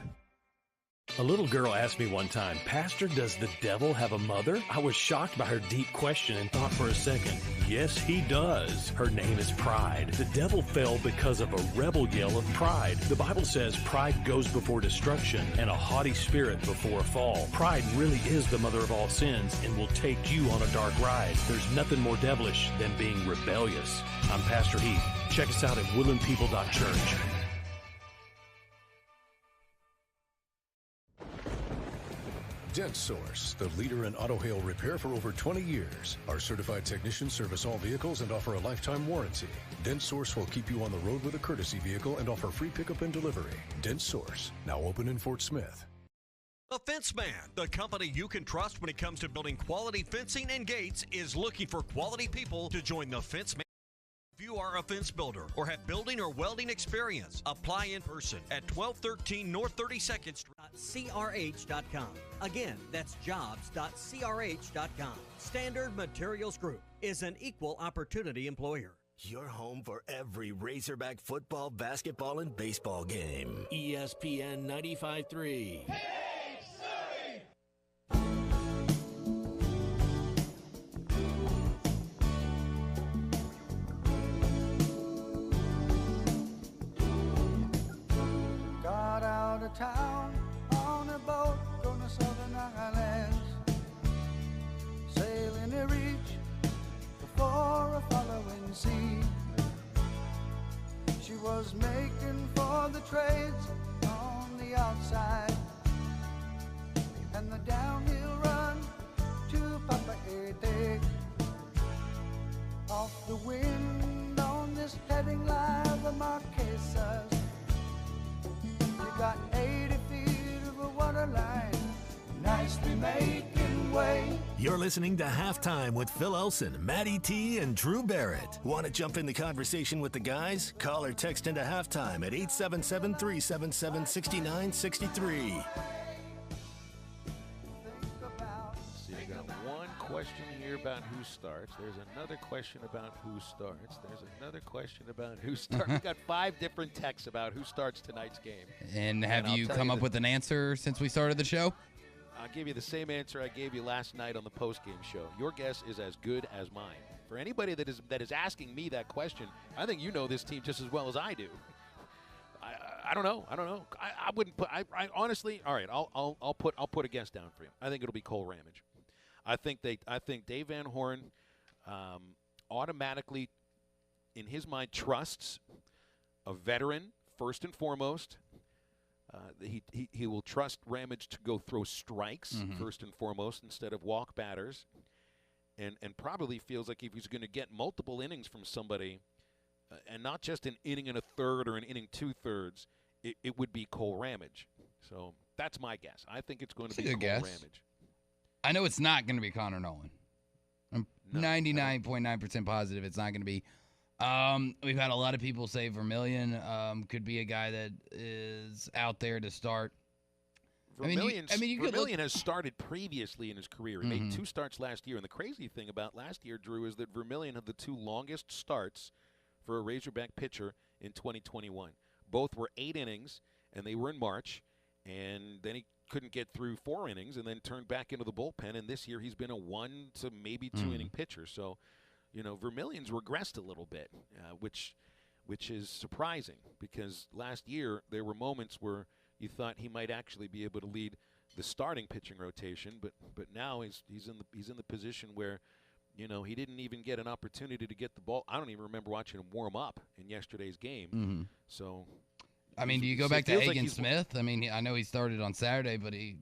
A little girl asked me one time, "Pastor, does the devil have a mother?" I was shocked by her deep question and thought for a second, yes, he does. Her name is pride. The devil fell because of a rebel yell of pride. The Bible says pride goes before destruction and a haughty spirit before a fall. Pride really is the mother of all sins and will take you on a dark ride. There's nothing more devilish than being rebellious. I'm Pastor Heath. Check us out at woodlandpeople.church. Dent Source, the leader in auto hail repair for over 20 years. Our certified technicians service all vehicles and offer a lifetime warranty. Dent Source will keep you on the road with a courtesy vehicle and offer free pickup and delivery. Dent Source, now open in Fort Smith. The Fence Man, the company you can trust when it comes to building quality fencing and gates, is looking for quality people to join the Fence Man. If you are a fence builder or have building or welding experience, apply in person at 1213 North 32nd Street. CRH.com. Again, that's jobs.crh.com. Standard Materials Group is an equal opportunity employer. Your home for every Razorback football, basketball, and baseball game. ESPN 95.3. Got out of town on a boat going to southern islands, sailing to reach before a following sea. She was making for the trades on the outside and the downhill run to Papa Ete. Off the wind on this heading line, the Marquesas. You got 80 feet of a water line, nicely making way. You're listening to Halftime with Phil Elson, Matty T, and Drew Barrett. Want to jump in the conversation with the guys? Call or text into Halftime at 877-377-6963. See, you got one question here about who starts. There's another question about who starts. There's another question about who starts. We got 5 different texts about who starts tonight's game. And have you come up with an answer since we started the show? I'll give you the same answer I gave you last night on the postgame show. Your guess is as good as mine. For anybody that is asking me that question, I think you know this team just as well as I do. I don't know. I wouldn't put. I honestly. All right. I'll put a guess down for you. I think it'll be Cole Ramage. I think Dave Van Horn automatically, in his mind, trusts a veteran first and foremost. He will trust Ramage to go throw strikes first and foremost instead of walk batters, and probably feels like if he's going to get multiple innings from somebody, and not just an inning and a third or an inning 2/3, it would be Cole Ramage. So that's my guess. I think it's going to be Cole Ramage. I know it's not going to be Connor Nolan. I'm 99.9% positive it's not going to be. We've had a lot of people say Vermillion could be a guy that is out there to start. Vermillion has started previously in his career. He made 2 starts last year, and the crazy thing about last year, Drew, is that Vermillion had the 2 longest starts for a Razorback pitcher in 2021. Both were 8 innings, and they were in March, and then he couldn't get through 4 innings and then turned back into the bullpen, and this year he's been a 1 to maybe 2 inning pitcher. So, Vermillion's regressed a little bit, which is surprising because last year there were moments where you thought he might actually be able to lead the starting pitching rotation, but now he's in the position where, he didn't even get an opportunity to get the ball. I don't even remember watching him warm up in yesterday's game. So, do you go back to Hagen Smith? I know he started on Saturday, but he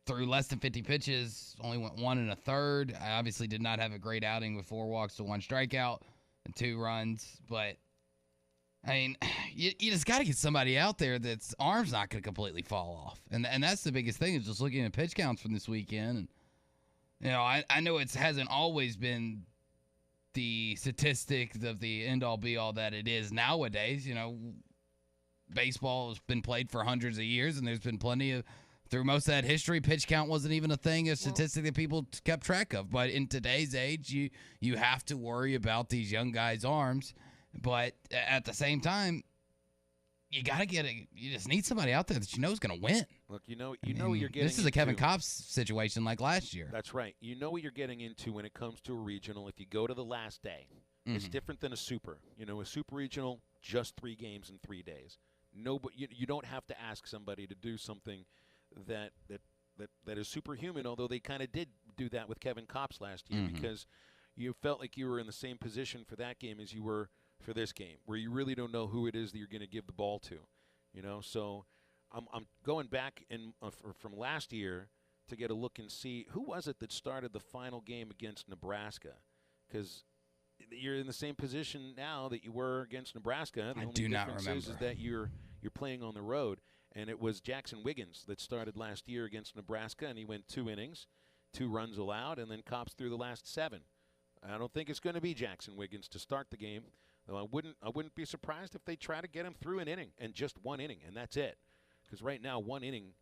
threw less than 50 pitches, only went 1 1/3. I obviously did not have a great outing with 4 walks to 1 strikeout and 2 runs. But, you just got to get somebody out there that's arm's not going to completely fall off. And that's the biggest thing is just looking at pitch counts from this weekend. And, I know it hasn't always been the statistics of the end-all, be-all that it is nowadays. Baseball has been played for hundreds of years, and there's been plenty of through most of that history, pitch count wasn't even a thing, a statistic that people kept track of. But in today's age, you have to worry about these young guys' arms. But at the same time, you got to you just need somebody out there that is going to win. Look, you know what you're getting This is a Kevin Kopps situation like last year. That's right. You know what you're getting into when it comes to a regional. If you go to the last day, it's different than a super. A super regional, just 3 games in 3 days. You don't have to ask somebody to do something that is superhuman, although they kind of did do that with Kevin Kopps last year because you felt like you were in the same position for that game as you were for this game, where you really don't know who it is that you're going to give the ball to. So I'm going back from last year to get a look and see who was it that started the final game against Nebraska, because you're in the same position now that you were against Nebraska. The only difference is that you're playing on the road. And it was Jackson Wiggins that started last year against Nebraska, and he went 2 innings, 2 runs allowed, and then Kopps threw the last 7. I don't think it's going to be Jackson Wiggins to start the game. Though I wouldn't be surprised if they try to get him through an inning and just one inning, and that's it. Because right now, one inning,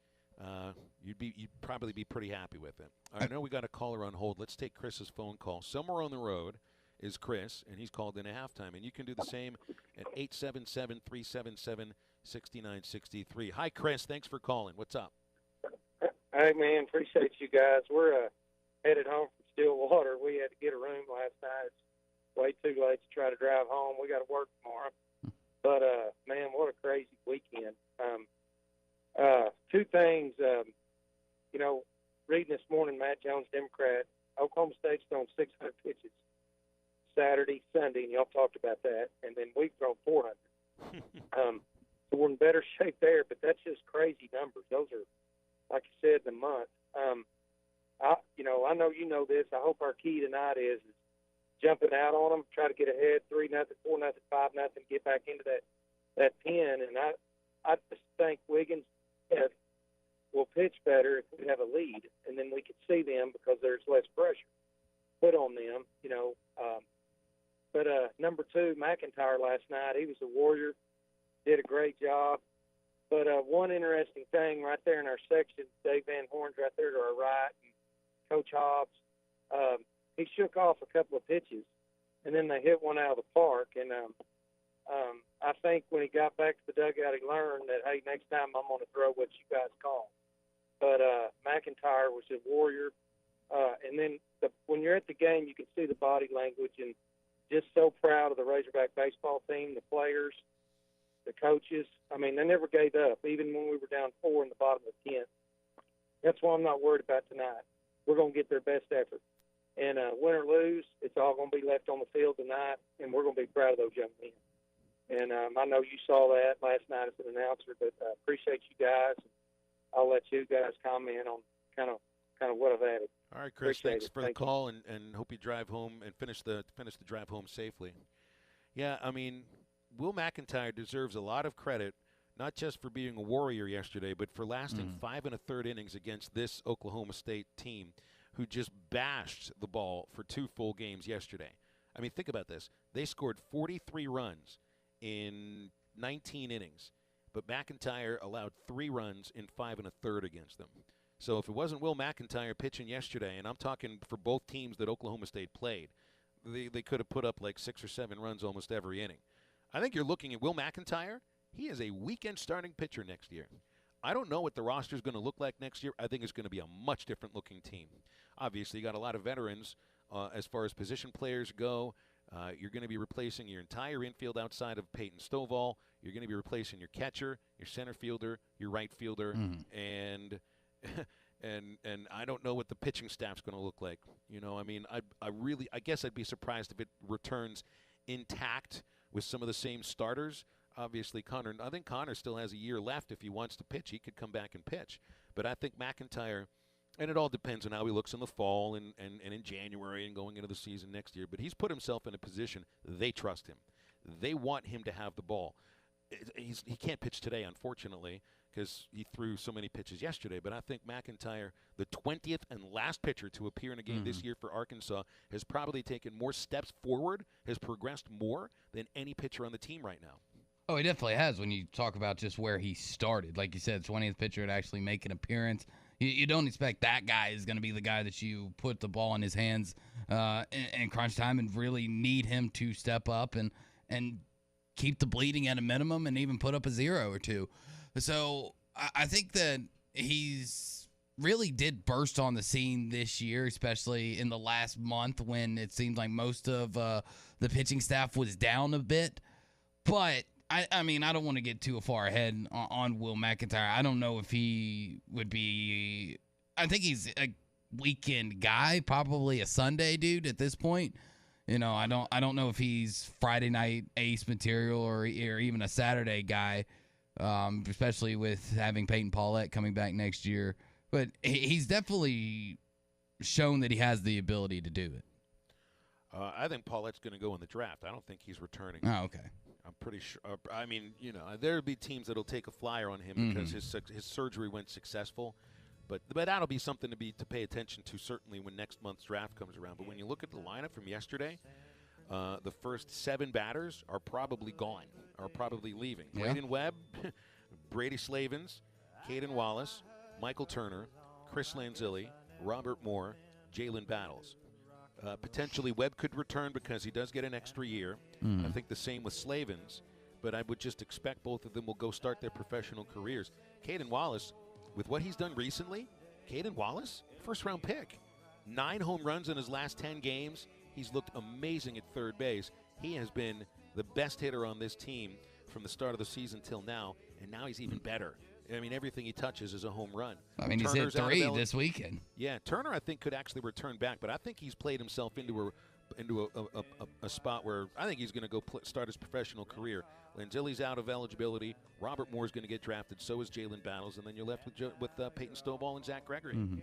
you'd probably be pretty happy with it. I know we got a caller on hold. Let's take Chris's phone call. Somewhere on the road is Chris, and he's called in at halftime. And you can do the same at 877-377-6963. Hi, Chris. Thanks for calling. What's up? Hey, man, appreciate you guys. We're headed home from Stillwater. We had to get a room last night. It's way too late to try to drive home. We got to work tomorrow. But, man, what a crazy weekend. Two things, reading this morning, Matt Jones, Democrat, Oklahoma State's thrown 600 pitches Saturday, Sunday, and y'all talked about that, and then we've thrown 400. So we're in better shape there, but that's just crazy numbers. Those are, like you said, the month. I know you know this. I hope our key tonight is jumping out on them, try to get ahead 3-0, 4-0, 5-0, get back into that pen. And I just think Wiggins will pitch better if we have a lead, and then we could see them because there's less pressure put on them, But number two, McIntyre last night, he was a warrior, did a great job. But one interesting thing right there in our section, Dave Van Horn's right there to our right, and Coach Hobbs, he shook off a couple of pitches, and then they hit one out of the park. And I think when he got back to the dugout, he learned that, hey, next time I'm going to throw what you guys call. But McIntyre was a warrior. And then when you're at the game, you can see the body language, and just so proud of the Razorback baseball team, the players, the coaches. I mean, they never gave up, even when we were down 4 in the bottom of the 10th. That's why I'm not worried about tonight. We're going to get their best effort. And win or lose, it's all going to be left on the field tonight, and we're going to be proud of those young men. And I know you saw that last night as an announcer, but I appreciate you guys. I'll let you guys comment on kind of what I've added. All right, Chris, Appreciate thanks it. for the call, and hope you drive home and finish the drive home safely. Yeah, I mean, Will McIntyre deserves a lot of credit, not just for being a warrior yesterday, but for lasting 5 1/3 innings against this Oklahoma State team who just bashed the ball for 2 full games yesterday. I mean, think about this. They scored 43 runs in 19 innings, but McIntyre allowed 3 runs in 5 1/3 against them. So if it wasn't Will McIntyre pitching yesterday, and I'm talking for both teams that Oklahoma State played, they could have put up like 6 or 7 runs almost every inning. I think you're looking at Will McIntyre. He is a weekend starting pitcher next year. I don't know what the roster is going to look like next year. I think it's going to be a much different looking team. Obviously, you got a lot of veterans as far as position players go. You're going to be replacing your entire infield outside of Peyton Stovall. You're going to be replacing your catcher, your center fielder, your right fielder, and I don't know what the pitching staff's going to look like. I mean, I guess I'd be surprised if it returns intact with some of the same starters. Obviously, I think Connor still has a year left. If he wants to pitch, he could come back and pitch. But I think McIntyre, and it all depends on how he looks in the fall and in January and going into the season next year. But he's put himself in a position they trust him. They want him to have the ball. He can't pitch today, unfortunately, because he threw so many pitches yesterday. But I think McIntyre, the 20th and last pitcher to appear in a game this year for Arkansas, has probably taken more steps forward, has progressed more than any pitcher on the team right now. Oh, he definitely has when you talk about just where he started. Like you said, 20th pitcher to actually make an appearance. You don't expect that guy is going to be the guy that you put the ball in his hands in crunch time and really need him to step up and keep the bleeding at a minimum and even put up a 0 or 2. So I think that he's really did burst on the scene this year, especially in the last month when it seemed like most of the pitching staff was down a bit. But I mean, I don't want to get too far ahead on Will McIntyre. I don't know if he would be – I think he's a weekend guy, probably a Sunday dude at this point. I don't know if he's Friday night ace material or even a Saturday guy, especially with having Peyton Paulette coming back next year. But he's definitely shown that he has the ability to do it. I think Paulette's going to go in the draft. I don't think he's returning. Oh, okay. I'm pretty sure. I mean, there'll be teams that'll take a flyer on him because his surgery went successful. But that'll be something to pay attention to certainly when next month's draft comes around. But when you look at the lineup from yesterday, the first 7 batters are probably gone, are probably leaving. Yeah. Braden Webb, Brady Slavens, Caden Wallace, Michael Turner, Chris Lanzilli, Robert Moore, Jalen Battles. Potentially Webb could return because he does get an extra year. Mm. I think the same with Slavens, but I would just expect both of them will go start their professional careers. Caden Wallace, with what he's done recently, Caden Wallace, first-round pick. 9 home runs in his last 10 games. He's looked amazing at third base. He has been the best hitter on this team from the start of the season till now, and now he's even better. I mean, everything he touches is a home run. I mean, he's hit 3 this weekend. Yeah, Turner, I think, could actually return back, but I think he's played himself into a spot where I think he's going to go start his professional career. Lanzilli's out of eligibility. Robert Moore's going to get drafted. So is Jalen Battles, and then you're left with Peyton Stovall and Zach Gregory. Mm-hmm.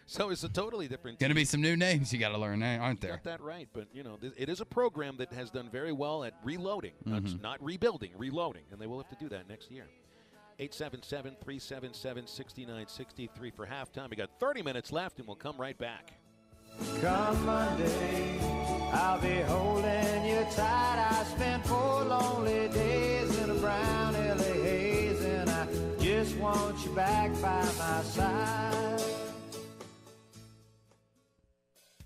So it's a totally different team. Going to be some new names you got to learn, aren't there? You got that right, but it is a program that has done very well at reloading, not rebuilding, reloading, and they will have to do that next year. 877-377-6963 for halftime. We got 30 minutes left, and we'll come right back. Come Monday, I'll be holding you tight. I spent 4 lonely days in a brown LA haze, and I just want you back by my side.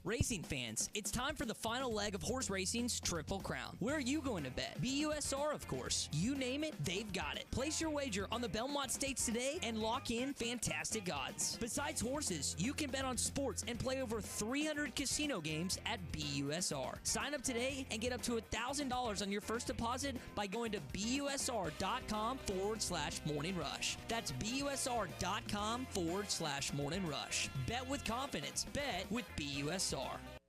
Racing fans, it's time for the final leg of horse racing's Triple Crown. Where are you going to bet? BUSR, of course. You name it, they've got it. Place your wager on the Belmont Stakes today and lock in fantastic odds. Besides horses, you can bet on sports and play over 300 casino games at BUSR. Sign up today and get up to $1,000 on your first deposit by going to BUSR.com/Morning Rush. That's BUSR.com/Morning Rush. Bet with confidence. Bet with BUSR.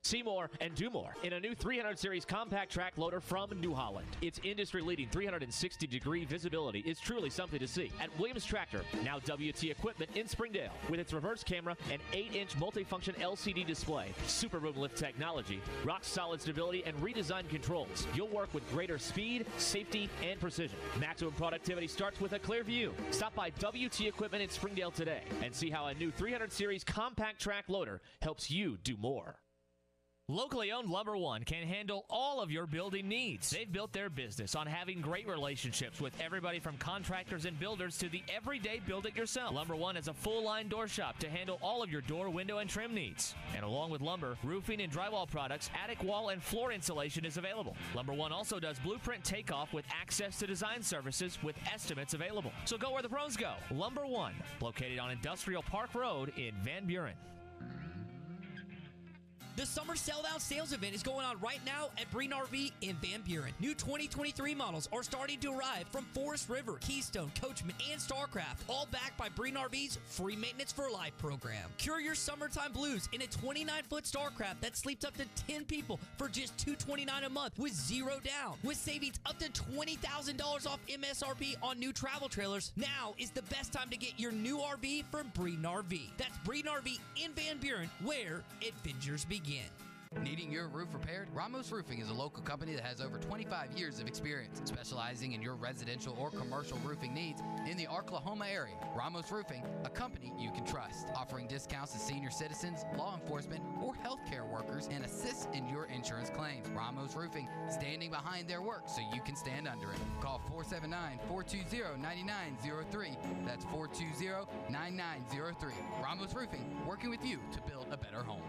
See more and do more in a new 300 Series compact track loader from New Holland. Its industry-leading 360-degree visibility is truly something to see at Williams Tractor, now WT Equipment in Springdale, with its reverse camera and 8-inch multifunction LCD display, super boom lift technology, rock-solid stability, and redesigned controls. You'll work with greater speed, safety, and precision. Maximum productivity starts with a clear view. Stop by WT Equipment in Springdale today and see how a new 300 Series compact track loader helps you do more. Locally owned Lumber One can handle all of your building needs. They've built their business on having great relationships with everybody from contractors and builders to the everyday build-it-yourself. Lumber One is a full-line door shop to handle all of your door, window, and trim needs. And along with lumber, roofing and drywall products, attic wall and floor insulation is available. Lumber One also does blueprint takeoff with access to design services with estimates available. So go where the pros go. Lumber One, located on Industrial Park Road in Van Buren. The Summer Sell-Down Sales Event is going on right now at Breen RV in Van Buren. New 2023 models are starting to arrive from Forest River, Keystone, Coachman, and StarCraft, all backed by Breen RV's Free Maintenance for Life program. Cure your summertime blues in a 29-foot StarCraft that sleeps up to 10 people for just $229 a month with zero down. With savings up to $20,000 off MSRP on new travel trailers, now is the best time to get your new RV from Breen RV. That's Breen RV in Van Buren, where adventures begin. Needing your roof repaired? Ramos Roofing is a local company that has over 25 years of experience, specializing in your residential or commercial roofing needs in the Oklahoma area. Ramos Roofing, a company you can trust, offering discounts to senior citizens, law enforcement, or healthcare workers, and assists in your insurance claims. Ramos Roofing, standing behind their work so you can stand under it. Call 479-420-9903. That's 420-9903. Ramos Roofing, working with you to build a better home.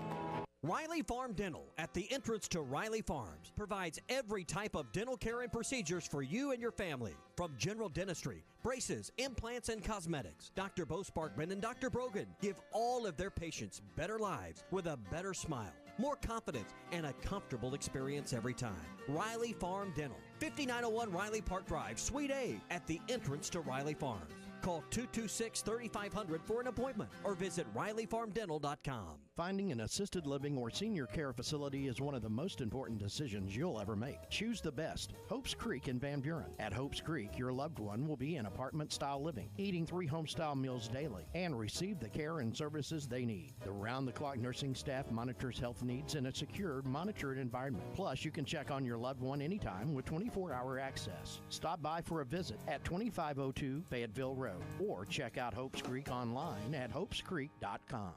Riley Farm Dental, at the entrance to Riley Farms, provides every type of dental care and procedures for you and your family. From general dentistry, braces, implants, and cosmetics, Dr. Bo Sparkman and Dr. Brogan give all of their patients better lives with a better smile, more confidence, and a comfortable experience every time. Riley Farm Dental, 5901 Riley Park Drive, Suite A, at the entrance to Riley Farms. Call 226-3500 for an appointment or visit RileyFarmDental.com. Finding an assisted living or senior care facility is one of the most important decisions you'll ever make. Choose the best. Hope's Creek in Van Buren. At Hope's Creek, your loved one will be in apartment-style living, eating 3 home-style meals daily, and receive the care and services they need. The round-the-clock nursing staff monitors health needs in a secure, monitored environment. Plus, you can check on your loved one anytime with 24-hour access. Stop by for a visit at 2502 Fayetteville Road or check out Hope's Creek online at hopescreek.com.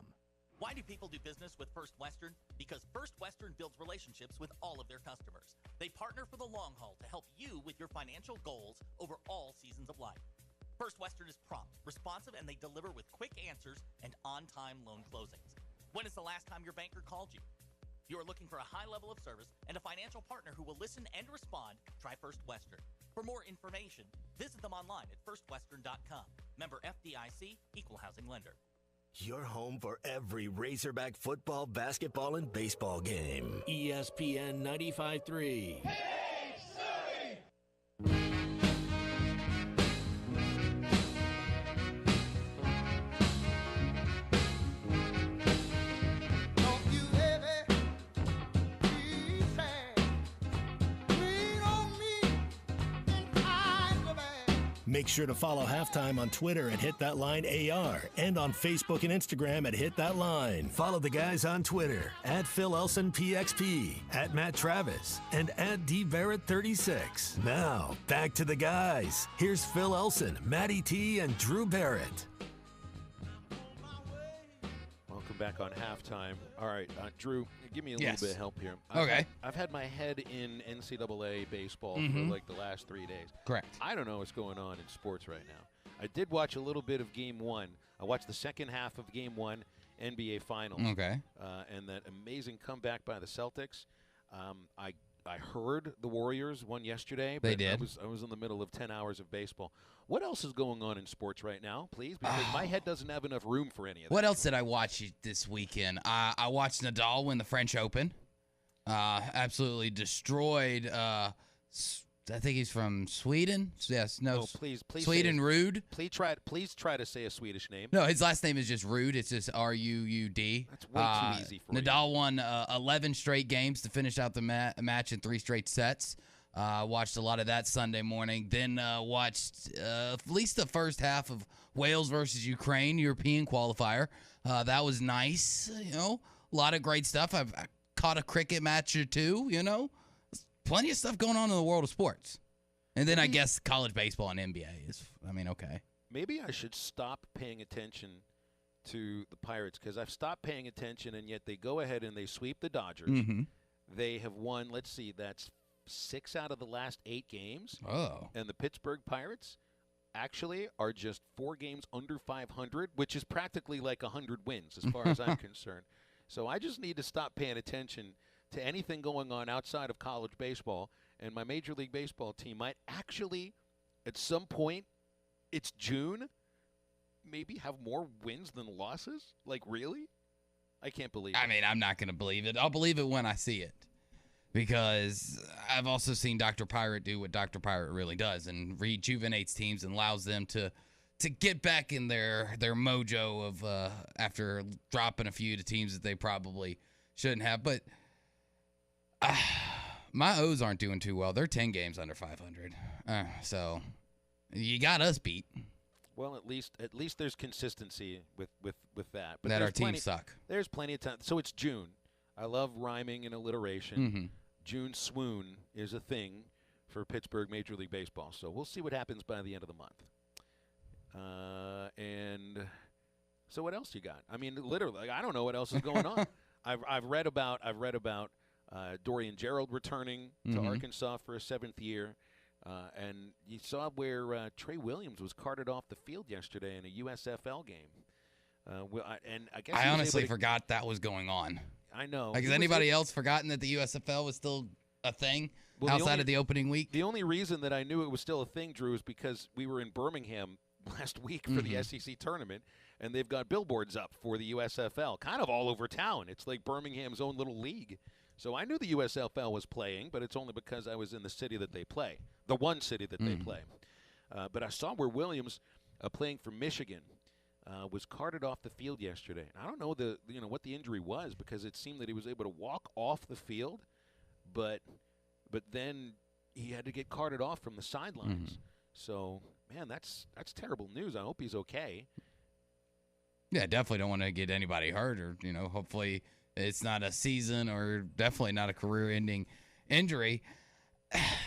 Why do people do business with First Western? Because First Western builds relationships with all of their customers. They partner for the long haul to help you with your financial goals over all seasons of life. First Western is prompt, responsive, and they deliver with quick answers and on-time loan closings. When is the last time your banker called you? If you are looking for a high level of service and a financial partner who will listen and respond, try First Western. For more information, visit them online at firstwestern.com. Member FDIC, Equal Housing Lender. Your home for every Razorback football, basketball, and baseball game. ESPN 95.3. Make sure to follow Halftime on Twitter at HitThatLineAR and on Facebook and Instagram at HitThatLine. Follow the guys on Twitter at PhilElsonPXP, at Matt Travis, and at DBarrett36. Now, back to the guys. Here's Phil Elson, Matty T, and Drew Barrett. Welcome back on Halftime. All right, Drew, give me a Yes. little bit of help here. Okay. I've had my head in NCAA baseball for like the last 3 days. Correct. I don't know what's going on in sports right now. I did watch a little bit of Game 1. I watched the second half of Game 1 NBA Finals. Okay. And that amazing comeback by the Celtics. I heard the Warriors won yesterday. But They did. I was in the middle of 10 hours of baseball. What else is going on in sports right now, please? Because my head doesn't have enough room for any of that. What else did I watch this weekend? I watched Nadal win the French Open. Absolutely destroyed. I think he's from Sweden. Yes, no. Oh, please Sweden say Ruud. Please try to say a Swedish name. No, his last name is just Ruud. It's just Ruud. That's way too easy for Nadal won 11 straight games to finish out the match in 3 straight sets. Watched a lot of that Sunday morning. Then watched at least the first half of Wales versus Ukraine European qualifier. That was nice. You know, a lot of great stuff. I caught a cricket match or two. You know, plenty of stuff going on in the world of sports. And then I guess college baseball and NBA is. I mean, okay. Maybe I should stop paying attention to the Pirates because I've stopped paying attention, and yet they go ahead and they sweep the Dodgers. Mm-hmm. They have won. Let's see, that's 6 out of the last 8 games. Oh. And the Pittsburgh Pirates actually are just 4 games under 500, which is practically like 100 wins as far as I'm concerned. So I just need to stop paying attention to anything going on outside of college baseball. And my Major League Baseball team might actually, at some point, it's June, maybe have more wins than losses? Like, really? I can't believe it. I mean, I'm not going to believe it. I'll believe it when I see it. Because I've also seen Dr. Pirate do what Dr. Pirate really does and rejuvenates teams and allows them to get back in their mojo of after dropping a few to teams that they probably shouldn't have. But my O's aren't doing too well. They're 10 games under 500. So you got us beat. Well, at least there's consistency with that. But that our teams suck. There's plenty of time. So it's June. I love rhyming and alliteration. Mm-hmm. June swoon is a thing for Pittsburgh Major League Baseball. So we'll see what happens by the end of the month. And so what else you got? I mean, literally, I don't know what else is going on. I've read about Dorian Gerald returning to Arkansas for a 7th year. And you saw where Trey Williams was carted off the field yesterday in a USFL game. I honestly forgot that was going on. I know. Like, has anybody else forgotten that the USFL was still a thing outside of the opening week? The only reason that I knew it was still a thing, Drew, is because we were in Birmingham last week for the SEC tournament, and they've got billboards up for the USFL kind of all over town. It's like Birmingham's own little league. So I knew the USFL was playing, but it's only because I was in the city that they play, the one city that they play. But I saw where Williams, playing for Michigan, was carted off the field yesterday. I don't know what the injury was because it seemed that he was able to walk off the field, but then he had to get carted off from the sidelines. So, man, that's terrible news. I hope he's okay. Yeah, definitely don't want to get anybody hurt or, hopefully it's not a season or definitely not a career-ending injury.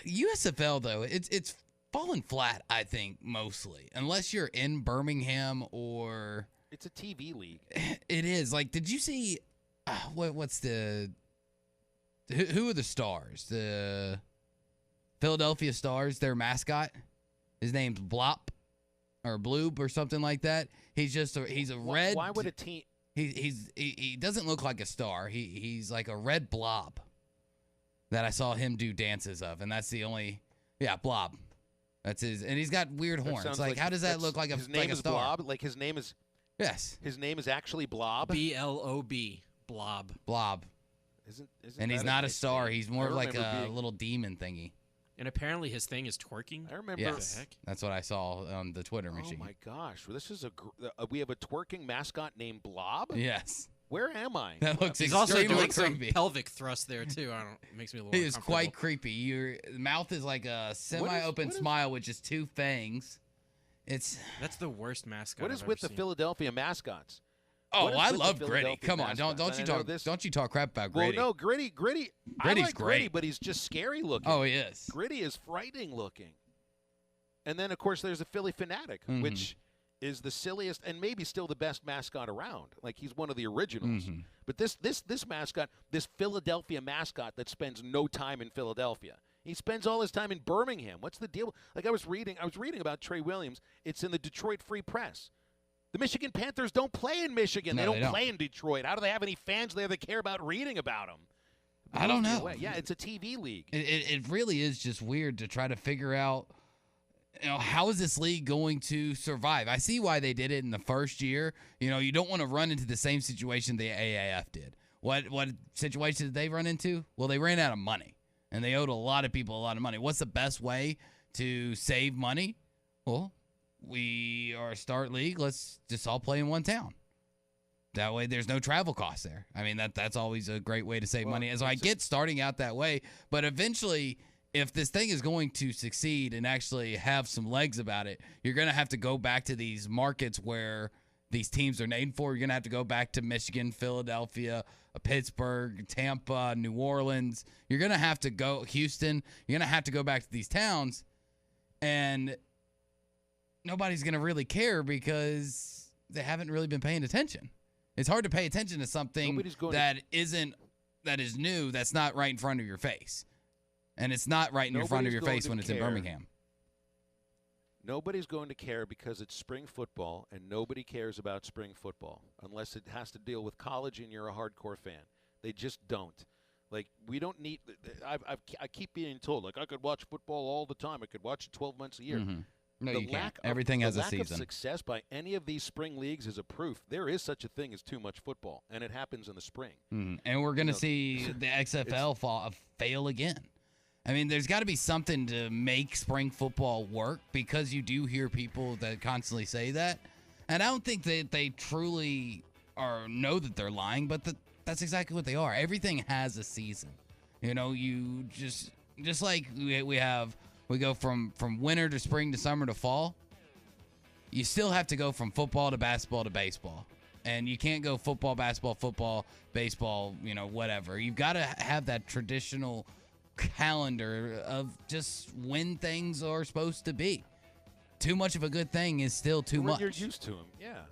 USFL, though, it's fallen flat, I think, mostly. Unless you're in Birmingham or It's a TV league. It is. Like, did you see what's the who are the Stars? The Philadelphia Stars, their mascot. His name's Blop or Bloob or something like that. He's a red. Why would a team? He doesn't look like a star. He's like a red blob that I saw him do dances of, and that's the only blob. That's his, and he's got weird horns. Like how does that look like his name is star? Blob? Like his name is His name is actually Blob. B-L-O-B. Blob. Blob. Isn't and he's not a star. He's more of like a being... little demon thingy. And apparently his thing is twerking. I remember. Yes, that's what I saw on the Twitter machine. Oh my gosh, this is we have a twerking mascot named Blob. Yes. Where am I? That looks He's also doing some creepy. pelvic thrust there too. It makes me a little. He is quite creepy. Your mouth is like a semi-open smile with just two fangs. That's the worst mascot. What is I've with ever the seen. Philadelphia mascots? Oh, I love Gritty. Come on, don't you talk crap about Gritty. Well, no, Gritty. Gritty's I like great. Gritty, but he's just scary looking. Oh, he is. Gritty is frightening looking. And then, of course, there's a Philly Fanatic, which is the silliest and maybe still the best mascot around. Like, he's one of the originals. But this mascot, this Philadelphia mascot that spends no time in Philadelphia. He spends all his time in Birmingham. What's the deal? Like, I was reading about Trey Williams. It's in the Detroit Free Press. The Michigan Panthers don't play in Michigan. No, they don't play in Detroit. How do they have any fans there that care about reading about them? I don't know. Yeah, it's a TV league. It really is just weird to try to figure out, how is this league going to survive? I see why they did it in the first year. You don't want to run into the same situation the AAF did. What situation did they run into? Well, they ran out of money, and they owed a lot of people a lot of money. What's the best way to save money? Well, we are a start league. Let's just all play in one town. That way there's no travel costs there. I mean, that's always a great way to save money. And so I get starting out that way, but eventually if this thing is going to succeed and actually have some legs about it, you're going to have to go back to these markets where these teams are named for. You're going to have to go back to Michigan, Philadelphia, Pittsburgh, Tampa, New Orleans. You're going to have to go Houston. You're going to have to go back to these towns, and nobody's going to really care because they haven't really been paying attention. It's hard to pay attention to something that is new, that's not right in front of your face. And it's not right in front of your face when it's in Birmingham. Nobody's going to care because it's spring football, and nobody cares about spring football unless it has to deal with college and you're a hardcore fan. They just don't. Like, we don't need – I keep being told, like, I could watch football all the time. I could watch it 12 months a year. No, you can't. Everything has a season. The lack of success by any of these spring leagues is a proof there is such a thing as too much football, and it happens in the spring. And we're going to see the XFL fail again. I mean, there's got to be something to make spring football work, because you do hear people that constantly say that. And I don't think that they truly know that they're lying, but that's exactly what they are. Everything has a season. You just like we go from winter to spring to summer to fall. You still have to go from football to basketball to baseball. And you can't go football, basketball, baseball, whatever. You've got to have that traditional calendar of just when things are supposed to be. Too much of a good thing is still too much. You're used to them, yeah.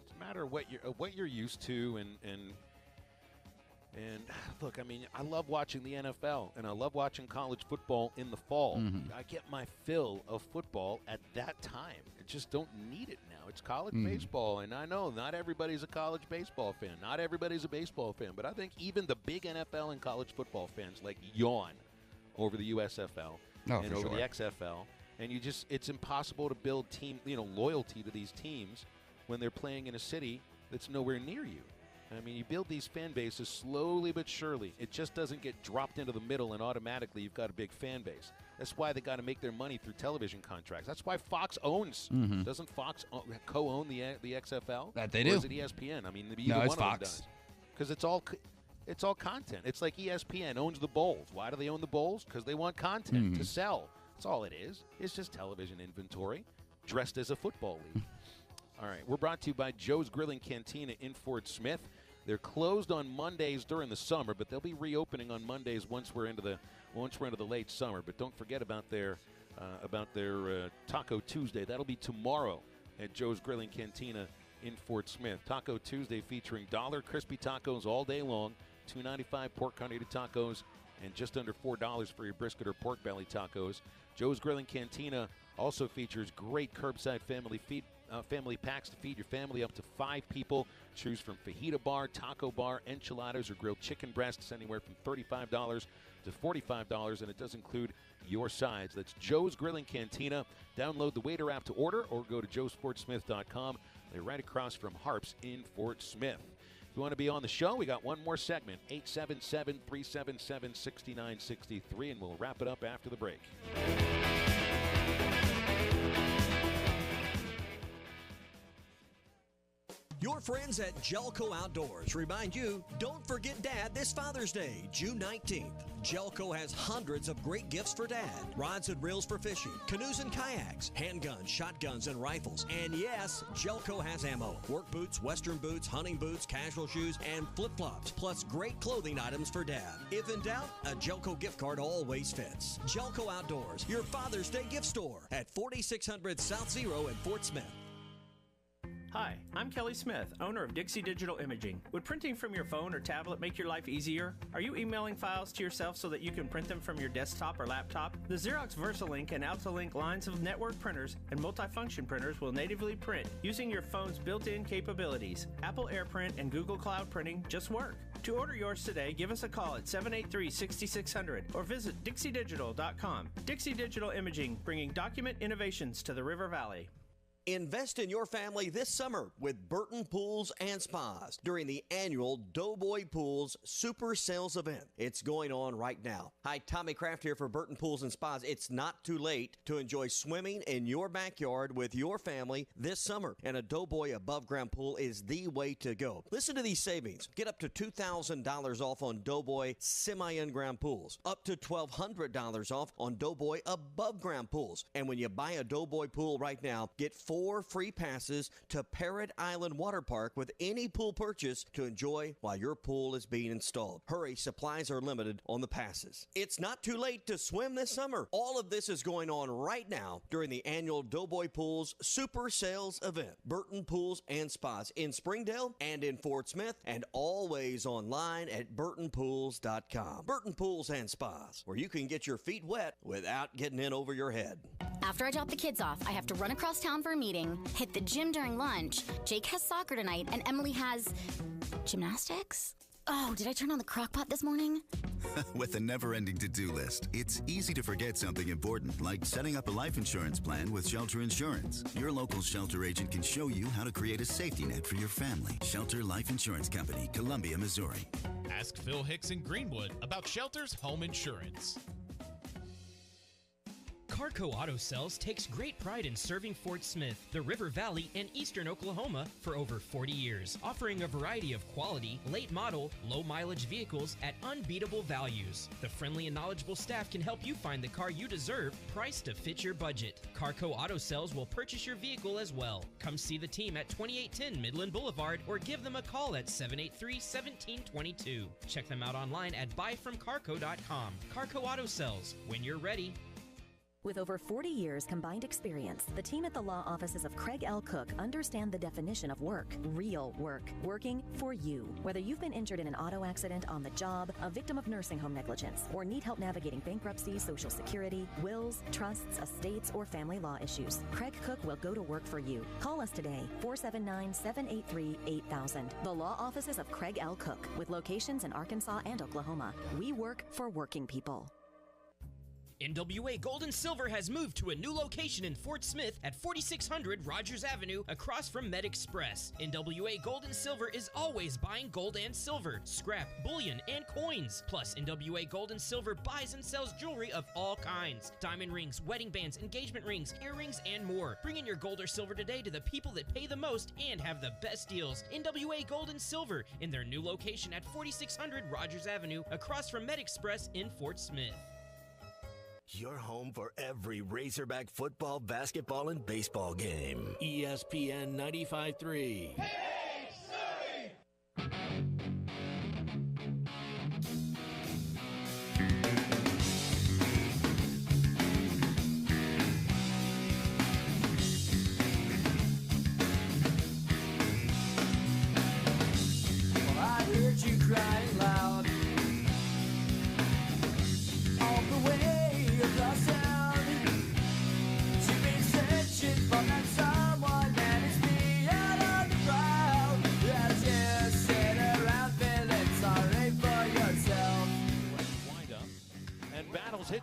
It's a matter of what you're used to, and look, I mean, I love watching the NFL, and I love watching college football in the fall. I get my fill of football at that time. I just don't need it now. It's college baseball, and I know not everybody's a college baseball fan. Not everybody's a baseball fan, but I think even the big NFL and college football fans yawn over the USFL and over the XFL. And it's impossible to build loyalty to these teams when they're playing in a city that's nowhere near you. I mean, you build these fan bases slowly but surely. It just doesn't get dropped into the middle and automatically you've got a big fan base. That's why they got to make their money through television contracts. That's why Fox owns. Doesn't Fox co-own the XFL? That they or do. Is it ESPN? I mean, either it's one of Fox. them does. Because it's all content. It's like ESPN owns the Bowls. Why do they own the Bowls? Because they want content to sell. That's all it is. It's just television inventory dressed as a football league. All right, we're brought to you by Joe's Grilling Cantina in Fort Smith. They're closed on Mondays during the summer, but they'll be reopening on Mondays once we're into the late summer. But don't forget about their Taco Tuesday. That'll be tomorrow at Joe's Grilling Cantina in Fort Smith. Taco Tuesday featuring $1 crispy tacos all day long, $2.95 pork carnita tacos, and just under $4 for your brisket or pork belly tacos. Joe's Grill and Cantina also features great curbside family packs to feed your family up to 5 people. Choose from fajita bar, taco bar, enchiladas, or grilled chicken breasts, anywhere from $35 to $45, and it does include your sides. That's Joe's Grill and Cantina. Download the Waiter app to order or go to joesportsmith.com. They're right across from Harps in Fort Smith. If you want to be on the show, we got one more segment, 877-377-6963, and we'll wrap it up after the break. Your friends at Gelco Outdoors remind you, don't forget Dad this Father's Day, June 19th. Gelco has hundreds of great gifts for Dad. Rods and reels for fishing, canoes and kayaks, handguns, shotguns, and rifles. And yes, Gelco has ammo. Work boots, western boots, hunting boots, casual shoes, and flip-flops. Plus great clothing items for Dad. If in doubt, a Gelco gift card always fits. Gelco Outdoors, your Father's Day gift store at 4600 South Zero in Fort Smith. Hi, I'm Kelly Smith, owner of Dixie Digital Imaging. Would printing from your phone or tablet make your life easier? Are you emailing files to yourself so that you can print them from your desktop or laptop? The Xerox VersaLink and AltaLink lines of network printers and multifunction printers will natively print using your phone's built-in capabilities. Apple AirPrint and Google Cloud Printing just work. To order yours today, give us a call at 783-6600 or visit dixiedigital.com. Dixie Digital Imaging, bringing document innovations to the River Valley. Invest in your family this summer with Burton Pools and Spas during the annual Doughboy Pools Super Sales Event. It's going on right now. Hi, Tommy Kraft here for Burton Pools and Spas. It's not too late to enjoy swimming in your backyard with your family this summer. And a Doughboy above-ground pool is the way to go. Listen to these savings. Get up to $2,000 off on Doughboy semi-in-ground pools. Up to $1,200 off on Doughboy above-ground pools. And when you buy a Doughboy pool right now, get 4 free passes to Parrot Island Water Park with any pool purchase to enjoy while your pool is being installed. Hurry, supplies are limited on the passes. It's not too late to swim this summer. All of this is going on right now during the annual Doughboy Pools Super Sales Event. Burton Pools and Spas in Springdale and in Fort Smith, and always online at burtonpools.com. Burton Pools and Spas, where you can get your feet wet without getting in over your head. After I drop the kids off, I have to run across town for a meeting, hit the gym during lunch. Jake has soccer tonight, and Emily has gymnastics? Oh, did I turn on the crock pot this morning? With a never-ending to-do list, it's easy to forget something important, like setting up a life insurance plan with Shelter Insurance. Your local Shelter agent can show you how to create a safety net for your family. Shelter Life Insurance Company, Columbia, Missouri. Ask Phil Hicks in Greenwood about Shelter's home insurance. Carco Auto Sales takes great pride in serving Fort Smith, the River Valley, and eastern Oklahoma for over 40 years, offering a variety of quality, late model, low mileage vehicles at unbeatable values. The friendly and knowledgeable staff can help you find the car you deserve, priced to fit your budget. Carco Auto Sales will purchase your vehicle as well. Come see the team at 2810 Midland Boulevard or give them a call at 783-1722. Check them out online at buyfromcarco.com. Carco Auto Sales, when you're ready. With over 40 years combined experience, the team at the law offices of Craig L. Cook understand the definition of work, real work, working for you. Whether you've been injured in an auto accident, on the job, a victim of nursing home negligence, or need help navigating bankruptcy, Social Security, wills, trusts, estates, or family law issues, Craig Cook will go to work for you. Call us today, 479-783-8000. The law offices of Craig L. Cook, with locations in Arkansas and Oklahoma. We work for working people. NWA Gold and Silver has moved to a new location in Fort Smith at 4600 Rogers Avenue across from Med Express. NWA Gold and Silver is always buying gold and silver, scrap, bullion, and coins. Plus, NWA Gold and Silver buys and sells jewelry of all kinds. Diamond rings, wedding bands, engagement rings, earrings, and more. Bring in your gold or silver today to the people that pay the most and have the best deals. NWA Gold and Silver in their new location at 4600 Rogers Avenue across from Med Express in Fort Smith. Your home for every Razorback football, basketball, and baseball game. ESPN 95.3.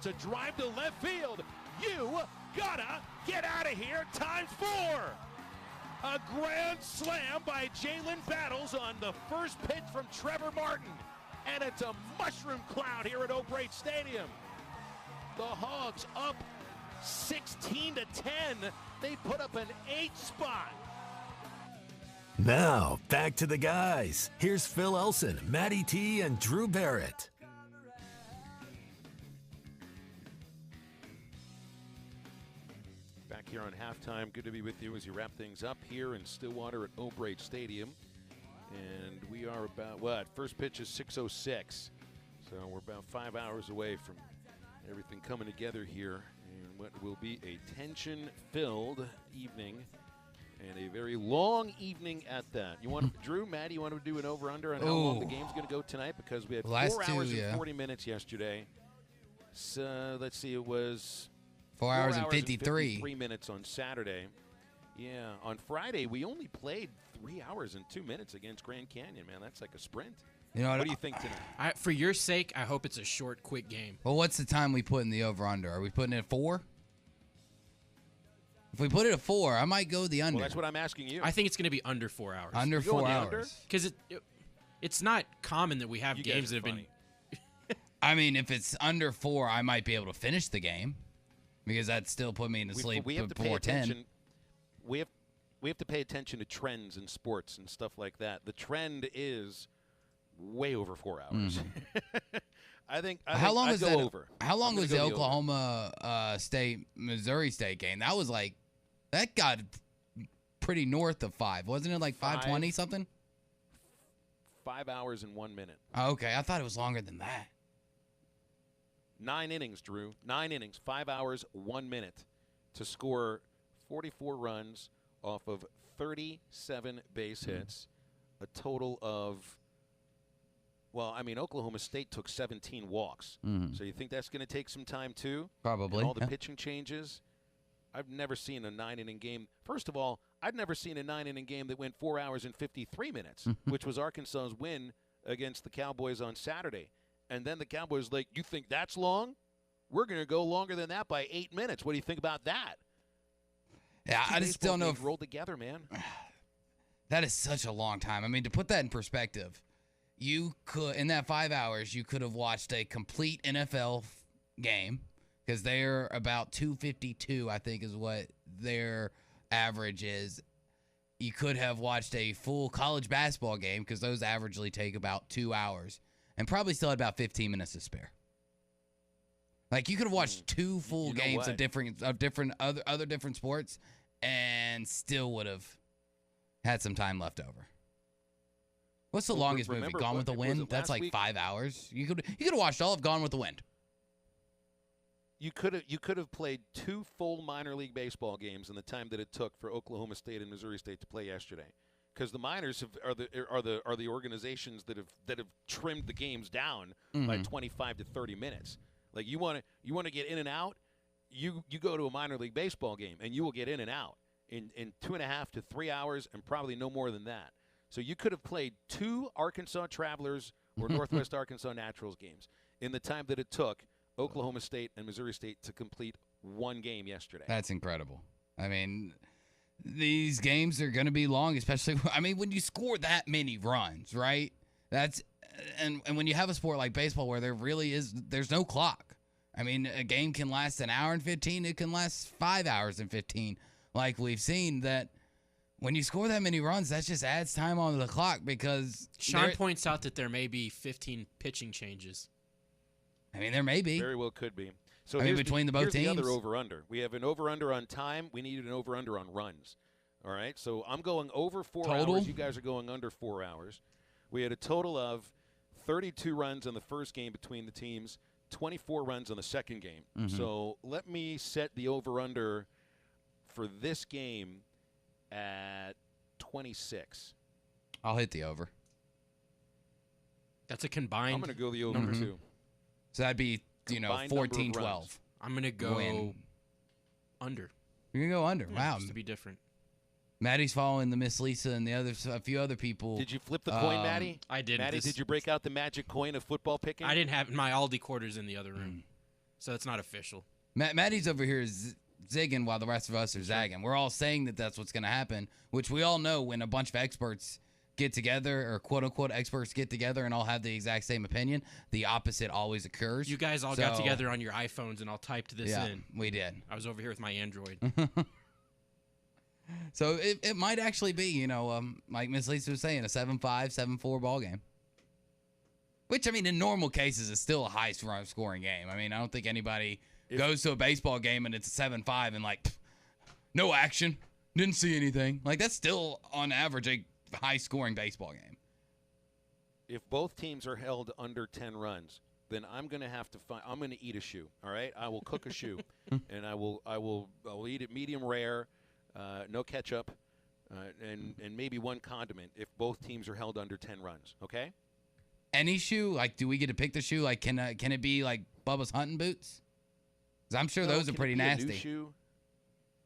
It's a drive to left field. You gotta get out of here. Times 4. A grand slam by Jalen Battles on the first pitch from Trevor Martin. And it's a mushroom cloud here at O'Brate Stadium. The Hogs up 16-10. They put up an 8 spot. Now, back to the guys. Here's Phil Elson, Matty T, and Drew Barrett. Back here on halftime. Good to be with you as you wrap things up here in Stillwater at O'Brate Stadium. And we are about, first pitch is 6:06. So we're about 5 hours away from everything coming together here in what will be a tension-filled evening and a very long evening at that. You want, Drew, Maddie, you want to do an over-under on how long the game's going to go tonight? Because we had 4 hours and 40 minutes yesterday. So let's see, it was 4 hours and 53 minutes on Saturday. Yeah, on Friday we only played 3 hours and 2 minutes against Grand Canyon, man. That's like a sprint. You know what do you think tonight? For your sake, I hope it's a short, quick game. Well, what's the time we put in the over-under? Are we putting it at 4? If we put it at 4, I might go the under. Well, that's what I'm asking you. I think it's going to be under 4 hours. Under 4 hours. Because it's not common that we have games that have been. I mean, if it's under 4, I might be able to finish the game because that still put me to sleep before 10. We have to pay attention to trends in sports and stuff like that. The trend is way over 4 hours. I think how long I'd is go that? over. How long was the Oklahoma State Missouri State game? That was like that got pretty north of 5, wasn't it? Like 5:20 something. 5 hours and 1 minute. Oh, okay, I thought it was longer than that. 9 innings, Drew. 9 innings, 5 hours, 1 minute to score 44 runs off of 37 base hits, a total of, well, I mean, Oklahoma State took 17 walks. So you think that's going to take some time too? Probably. And all the pitching changes. I've never seen a 9-inning game. First of all, I've never seen a 9-inning game that went 4 hours and 53 minutes, which was Arkansas's win against the Cowboys on Saturday. And then the Cowboys like, you think that's long? We're going to go longer than that by 8 minutes. What do you think about that? Yeah, I just don't know if rolled together, man. That is such a long time. I mean, to put that in perspective, you could in that 5 hours, you could have watched a complete NFL game because they're about 252, I think, is what their average is. You could have watched a full college basketball game because those averagely take about 2 hours, and probably still had about 15 minutes to spare. Like you could have watched 2 full games of different other different sports, and still would have had some time left over. What's the longest movie? Gone with the Wind? That's like 5 hours. You could have watched all of Gone with the Wind. You could have played 2 full minor league baseball games in the time that it took for Oklahoma State and Missouri State to play yesterday, because the minors are the organizations that have trimmed the games down by 25 to 30 minutes. Like you want to get in and out, you go to a minor league baseball game and you will get in and out in 2.5 to 3 hours and probably no more than that. So you could have played 2 Arkansas Travelers or Northwest Arkansas Naturals games in the time that it took Oklahoma State and Missouri State to complete 1 game yesterday. That's incredible. I mean, these games are going to be long, especially, I mean, when you score that many runs, right? And when you have a sport like baseball where there's no clock. I mean, a game can last an hour and 15. It can last 5 hours and 15. Like we've seen that when you score that many runs, that just adds time on the clock because Sean points out that there may be 15 pitching changes. I mean, there may be. Very well could be. So between both teams. Here's the other over-under. We have an over-under on time. We need an over-under on runs. All right? So I'm going over 4 hours. You guys are going under 4 hours. We had a total of 32 runs on the first game between the teams, 24 runs on the second game. So let me set the over-under for this game at 26. I'll hit the over. That's a combined. I'm going to go the over, too. So that'd be, 14-12. I'm going to go under. You're going to go under. Yeah, wow. Just to be different. Maddie's following the Miss Lisa and a few other people. Did you flip the coin, Maddie? I didn't. Maddie, did you break out the magic coin of football picking? I didn't have my Aldi quarters in the other room. So it's not official. Maddie's over here zigging while the rest of us are zagging. We're all saying that that's what's going to happen, which we all know when a bunch of experts get together, or quote-unquote experts get together and all have the exact same opinion, the opposite always occurs. You guys all got together on your iPhones and all typed this in. We did. I was over here with my Android. So it might actually be, like Miss Lisa was saying, a 7-5, 7-4 ball game. Which, I mean, in normal cases is still a high-scoring game. I mean, I don't think anybody goes to a baseball game and it's a 7-5 and, like, no action, didn't see anything. Like, that's still, on average, a high-scoring baseball game. If both teams are held under 10 runs, then I'm going to have to I'm going to eat a shoe, all right? I will cook a shoe, and I'll eat it medium rare, no ketchup, and maybe one condiment if both teams are held under 10 runs, okay? Any shoe? Like, do we get to pick the shoe? Like, can it be like Bubba's hunting boots? Because I'm sure those are pretty nasty. A new shoe?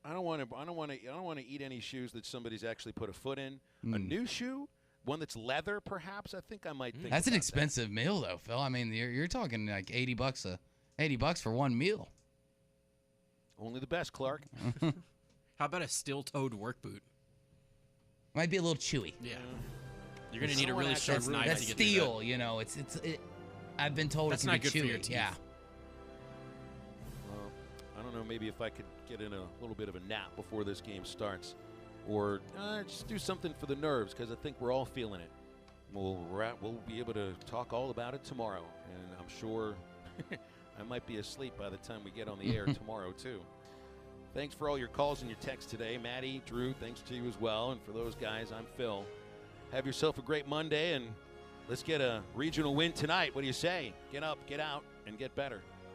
I don't want to eat any shoes that somebody's actually put a foot in. A new shoe, one that's leather, perhaps. I think I might think. That's an expensive meal, though, Phil. I mean, you're talking like $80 for one meal. Only the best, Clark. How about a steel-toed work boot? Might be a little chewy. Yeah. You're gonna need a really sharp knife that's to get steel, through that. It. I've been told that's it can not be good chewy. for your teeth. Yeah. Well, I don't know. Maybe if I could get in a little bit of a nap before this game starts, or just do something for the nerves, because I think we're all feeling it. We'll be able to talk all about it tomorrow, and I'm sure I might be asleep by the time we get on the air tomorrow too. Thanks for all your calls and your texts today, Maddie, Drew. Thanks to you as well, and for those guys, I'm Phil. Have yourself a great Monday, and let's get a regional win tonight. What do you say? Get up, get out, and get better.